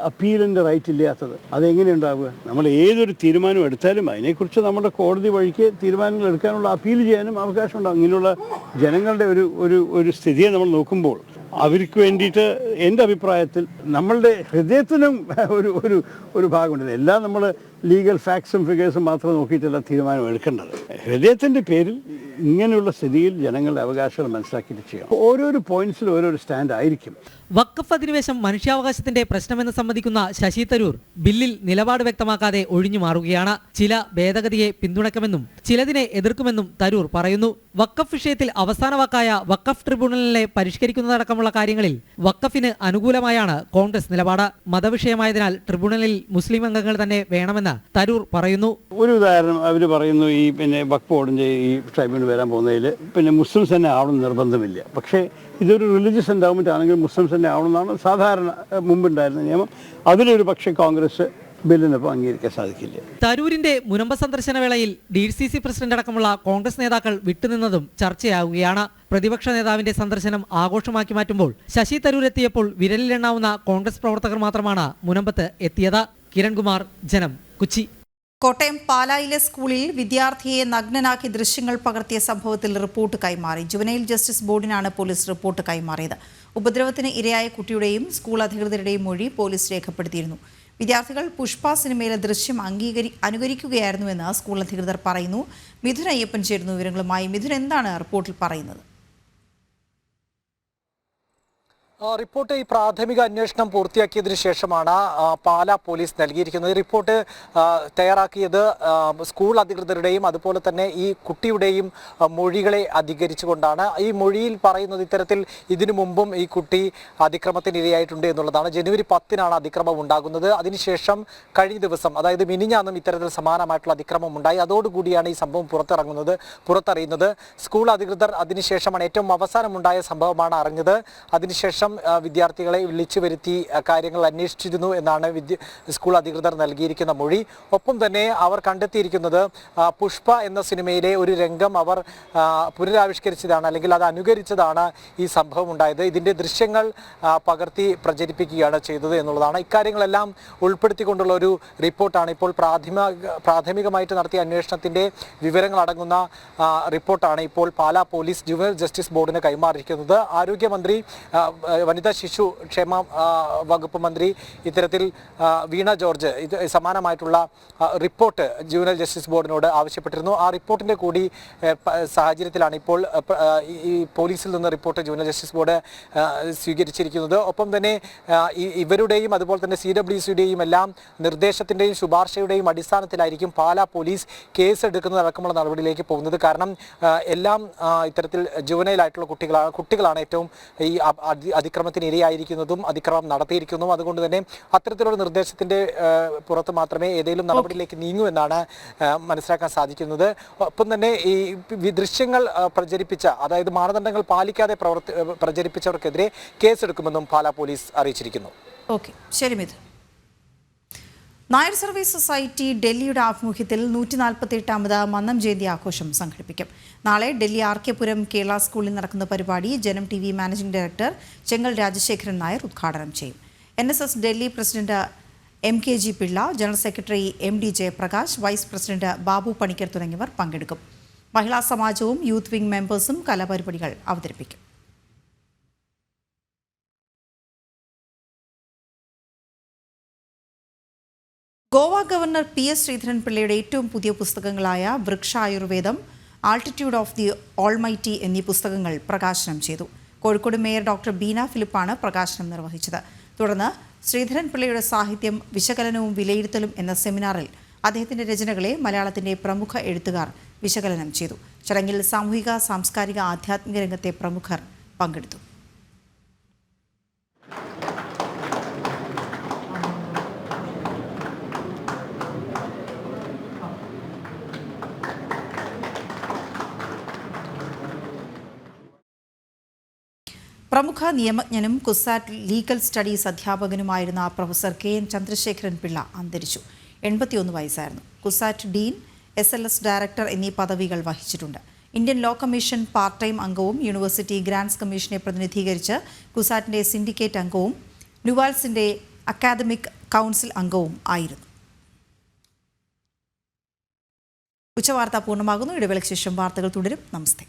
അപ്പീലിൻ്റെ റൈറ്റ് ഇല്ലാത്തത് അതെങ്ങനെ ഉണ്ടാവുക? നമ്മൾ ഏതൊരു തീരുമാനം എടുത്താലും അതിനെക്കുറിച്ച് നമ്മുടെ കോടതി വഴിക്ക് തീരുമാനങ്ങൾ എടുക്കാനുള്ള അപ്പീൽ ചെയ്യാനും അവകാശം ഉണ്ടാകും. ഇങ്ങനെയുള്ള ജനങ്ങളുടെ ഒരു സ്ഥിതിയെ നമ്മൾ നോക്കുമ്പോൾ അവർക്ക് വേണ്ടിയിട്ട് എൻ്റെ അഭിപ്രായത്തിൽ നമ്മളുടെ ഹൃദയത്തിനും ഒരു ഭാഗമുണ്ട്. എല്ലാം നമ്മൾ ലീഗൽ ഫാക്ട്സും ഫിഗേഴ്സും മാത്രം നോക്കിയിട്ടല്ല തീരുമാനം എടുക്കേണ്ടത്. ഹൃദയത്തിൻ്റെ പേരിൽ ഇങ്ങനെയുള്ള സ്ഥിതിയിൽ ജനങ്ങളുടെ അവകാശങ്ങൾ മനസ്സിലാക്കിയിട്ട് ചെയ്യണം. ഓരോരോ പോയിന്റ്സിൽ ഓരോരോ സ്റ്റാൻഡ് ആയിരിക്കും. വഖഫ് അധിനിവേശം മനുഷ്യാവകാശത്തിന്റെ പ്രശ്നമെന്ന് സമ്മതിക്കുന്ന ശശി തരൂർ ബില്ലിൽ നിലപാട് വ്യക്തമാക്കാതെ ഒഴിഞ്ഞു മാറുകയാണ്. ചില ഭേദഗതിയെ പിന്തുണയ്ക്കുമെന്നും ചിലതിനെ എതിർക്കുമെന്നും തരൂർ പറയുന്നു. വഖഫ് വിഷയത്തിൽ അവസാന വാക്കായ വഖഫ് ട്രിബ്യൂണലിനെ പരിഷ്കരിക്കുന്നതടക്കമുള്ള കാര്യങ്ങളിൽ വഖഫിന് അനുകൂലമായാണ് കോൺഗ്രസ് നിലപാട്. മതവിഷയമായതിനാൽ ട്രിബ്യൂണലിൽ മുസ്ലിം അംഗങ്ങൾ തന്നെ വേണമെന്ന് തരൂർ പറയുന്നു. ഒരു ഉദാഹരണം അവർ പറയുന്നു, ഈ വഖഫ് ബോർഡിന്റെ ഈ ട്രൈബ്യൂണൽ വരാൻ പോകുന്നതിൽ മുസ്ലിംസ് തന്നെ ആവണം നിർബന്ധമില്ല. പക്ഷേ ഇതൊരു റിലീജിയസ് എൻഡോവ്മെന്റ് ആണെങ്കിൽ മുസ്ലിംസ് തന്നെ ആവണമെന്നാണ് സാധാരണ മുമ്പുണ്ടായിരുന്ന നിയമം. അതിലൊരു പക്ഷേ കോൺഗ്രസ് ബില്ലിനൊപ്പം അംഗീകരിക്കാൻ സാധിക്കില്ല. തരൂരിന്റെ മുനമ്പ സന്ദർശന വേളയിൽ DCC പ്രസിഡന്റ് അടക്കമുള്ള കോൺഗ്രസ് നേതാക്കൾ വിട്ടുനിന്നതും ചർച്ചയാവുകയാണ്. പ്രതിപക്ഷ നേതാവിന്റെ സന്ദർശനം ആഘോഷമാക്കി മാറ്റുമ്പോൾ ശശി തരൂർ എത്തിയപ്പോൾ വിരലിലെണ്ണാവുന്ന കോൺഗ്രസ് പ്രവർത്തകർ മാത്രമാണ് മുനമ്പത്ത് എത്തിയത്. കിരൺകുമാർ, ജനം, കൊച്ചി. കോട്ടയം പാലായിലെ സ്കൂളിൽ വിദ്യാർത്ഥിയെ നഗ്നനാക്കി ദൃശ്യങ്ങൾ പകർത്തിയ സംഭവത്തിൽ റിപ്പോർട്ട് കൈമാറി. ജുവനൈൽ ജസ്റ്റിസ് ബോർഡിനാണ് പോലീസ് റിപ്പോർട്ട് കൈമാറിയത്. ഉപദ്രവത്തിന് ഇരയായ കുട്ടിയുടെയും സ്കൂൾ അധികൃതരുടെയും മൊഴി പോലീസ് രേഖപ്പെടുത്തിയിരുന്നു. വിദ്യാർത്ഥികൾ പുഷ്പ സിനിമയിലെ ദൃശ്യം അനുകരിക്കുകയായിരുന്നുവെന്ന് സ്കൂൾ അധികൃതർ പറയുന്നു. മിഥുൻ അയ്യപ്പൻ ചേരുന്നു വിവരങ്ങളുമായി. മിഥുൻ, എന്താണ് റിപ്പോർട്ടിൽ പറയുന്നത്? റിപ്പോർട്ട് ഈ പ്രാഥമിക അന്വേഷണം പൂർത്തിയാക്കിയതിനു ശേഷമാണ് പാലാ പോലീസ് നൽകിയിരിക്കുന്നത്. റിപ്പോർട്ട് തയ്യാറാക്കിയത് സ്കൂൾ അധികൃതരുടെയും അതുപോലെ തന്നെ ഈ കുട്ടിയുടെയും മൊഴികളെ അധികരിച്ചുകൊണ്ടാണ്. ഈ മൊഴിയിൽ പറയുന്നത് ഇത്തരത്തിൽ ഇതിനു മുമ്പും ഈ കുട്ടി അതിക്രമത്തിന് ഇരയായിട്ടുണ്ട് എന്നുള്ളതാണ്. ജനുവരി 10-നാണ് അതിക്രമം ഉണ്ടാകുന്നത്. അതിനുശേഷം കഴിഞ്ഞ ദിവസം, അതായത് മിനിഞ്ഞാന്നും ഇത്തരത്തിൽ സമാനമായിട്ടുള്ള അതിക്രമം ഉണ്ടായി. അതോടുകൂടിയാണ് ഈ സംഭവം പുറത്തറിയുന്നത്. സ്കൂൾ അധികൃതർ അതിനുശേഷമാണ്, ഏറ്റവും അവസാനമുണ്ടായ സംഭവമാണ് അറിഞ്ഞത്. അതിനുശേഷം വിദ്യാർത്ഥികളെ വിളിച്ചു വരുത്തി കാര്യങ്ങൾ അന്വേഷിച്ചിരുന്നു എന്നാണ് സ്കൂൾ അധികൃതർ നൽകിയിരിക്കുന്ന മൊഴി. ഒപ്പം തന്നെ അവർ കണ്ടെത്തിയിരിക്കുന്നത് പുഷ്പ എന്ന സിനിമയിലെ ഒരു രംഗം അവർ പുനരാവിഷ്കരിച്ചതാണ്, അല്ലെങ്കിൽ അത് അനുകരിച്ചതാണ് ഈ സംഭവം ഉണ്ടായത്. ഇതിൻ്റെ ദൃശ്യങ്ങൾ പകർത്തി പ്രചരിപ്പിക്കുകയാണ് ചെയ്തത് എന്നുള്ളതാണ്. ഇക്കാര്യങ്ങളെല്ലാം ഉൾപ്പെടുത്തിക്കൊണ്ടുള്ള ഒരു റിപ്പോർട്ടാണ് ഇപ്പോൾ പ്രാഥമികമായിട്ട് നടത്തിയ അന്വേഷണത്തിൻ്റെ വിവരങ്ങളടങ്ങുന്ന റിപ്പോർട്ടാണ് ഇപ്പോൾ പാലാ പോലീസ് ജുവനൈൽ ജസ്റ്റിസ് ബോർഡിന് കൈമാറിയിരിക്കുന്നത്. ആരോഗ്യമന്ത്രി, വനിതാ ശിശു ക്ഷേമ വകുപ്പ് മന്ത്രി ഇത്തരത്തിൽ വീണ ജോർജ് ഇത് സമാനമായിട്ടുള്ള റിപ്പോർട്ട് ജുവനൈൽ ജസ്റ്റിസ് ബോർഡിനോട് ആവശ്യപ്പെട്ടിരുന്നു. ആ റിപ്പോർട്ടിൻ്റെ കൂടി സാഹചര്യത്തിലാണ് ഇപ്പോൾ ഈ പോലീസിൽ നിന്ന് റിപ്പോർട്ട് ജുവനൈൽ ജസ്റ്റിസ് ബോർഡ് സ്വീകരിച്ചിരിക്കുന്നത്. ഒപ്പം തന്നെ ഇവരുടെയും അതുപോലെ തന്നെ CWCയുടെയും എല്ലാം നിർദ്ദേശത്തിൻ്റെയും ശുപാർശയുടെയും അടിസ്ഥാനത്തിലായിരിക്കും പാലാ പോലീസ് കേസ് എടുക്കുന്നതടക്കമുള്ള നടപടിയിലേക്ക് പോകുന്നത്. കാരണം എല്ലാം ഇത്തരത്തിൽ ജുവനൈലായിട്ടുള്ള കുട്ടികളാണ് ഏറ്റവും ഈ അതിക്രമത്തിന് ഇരയായിരിക്കുന്നതും അതിക്രമം നടത്തിയിരിക്കുന്നതും. അതുകൊണ്ട് തന്നെ അത്തരത്തിലുള്ള നിർദ്ദേശത്തിന്റെ പുറത്ത് മാത്രമേ ഏതെങ്കിലും നടപടിയിലേക്ക് നീങ്ങൂ എന്നാണ് മനസ്സിലാക്കാൻ സാധിക്കുന്നത്. ഒപ്പം തന്നെ ഈ ദൃശ്യങ്ങൾ പ്രചരിപ്പിച്ച, അതായത് മാനദണ്ഡങ്ങൾ പാലിക്കാതെ പ്രചരിപ്പിച്ചവർക്കെതിരെ കേസെടുക്കുമെന്നും പാലാ പോലീസ് അറിയിച്ചിരിക്കുന്നു. ഓക്കെ, ശരി മിഥുൻ. നായർ സർവീസ് സൊസൈറ്റി ഡൽഹിയുടെ ആഭിമുഖ്യത്തിൽ 148ാമത് മന്നം ജയന്തി ആഘോഷം സംഘടിപ്പിക്കും. നാളെ ഡൽഹി RK പുരം കേരള സ്കൂളിൽ നടക്കുന്ന പരിപാടി Janam TV managing director Chengal Rajasekharan Nair ഉദ്ഘാടനം ചെയ്യും. NSS Delhi president MKG Pillai, general secretary MD Jayaprakash, vice president Babu Panicker തുടങ്ങിയവർ പങ്കെടുക്കും. മഹിളാ സമാജവും യൂത്ത് വിംഗ് മെമ്പേഴ്സും കലാപരിപാടികൾ അവതരിപ്പിക്കും. ഗോവ ഗവർണർ PS ശ്രീധരൻപിള്ളയുടെ ഏറ്റവും പുതിയ പുസ്തകങ്ങളായ വൃക്ഷ ആയുർവേദം, ആൾട്ടിറ്റ്യൂഡ് ഓഫ് ദി ഓൾമൈറ്റി എന്നീ പുസ്തകങ്ങൾ പ്രകാശനം ചെയ്തു. കോഴിക്കോട് മേയർ ഡോക്ടർ ബീന ഫിലിപ്പാണ് പ്രകാശനം നിർവഹിച്ചത്. തുടർന്ന് ശ്രീധരൻപിള്ളയുടെ സാഹിത്യം, വിശകലനവും വിലയിരുത്തലും എന്ന സെമിനാറിൽ അദ്ദേഹത്തിന്റെ രചനകളെ മലയാളത്തിന്റെ പ്രമുഖ എഴുത്തുകാർ വിശകലനം ചെയ്തു. ചടങ്ങിൽ സാമൂഹിക, സാംസ്കാരിക, ആധ്യാത്മിക രംഗത്തെ പ്രമുഖർ പങ്കെടുത്തു. പ്രമുഖ നിയമജ്ഞനും കുസാറ്റ് ലീഗൽ സ്റ്റഡീസ് അധ്യാപകനുമായിരുന്ന പ്രൊഫസർ KN ചന്ദ്രശേഖരൻ പിള്ള അന്തരിച്ചു. 81 വയസ്സായിരുന്നു. കുസാറ്റ് ഡീൻ, SLS ഡയറക്ടർ എന്നീ പദവികൾ വഹിച്ചിട്ടുണ്ട്. Indian law commission part time അംഗവും യൂണിവേഴ്സിറ്റി ഗ്രാന്റ്സ് കമ്മീഷനെ പ്രതിനിധീകരിച്ച് കുസാറ്റിന്റെ സിൻഡിക്കേറ്റ് അംഗവും നുവാൽസിന്റെ അക്കാദമിക് കൗൺസിൽ അംഗവും ആയിരുന്നു. ഉച്ചവാർത്ത പൂർണ്ണമാകുന്നു. ഇടവേളയ്ക്ക് ശേഷം വാർത്തകൾ തുടരും. നമസ്തേ.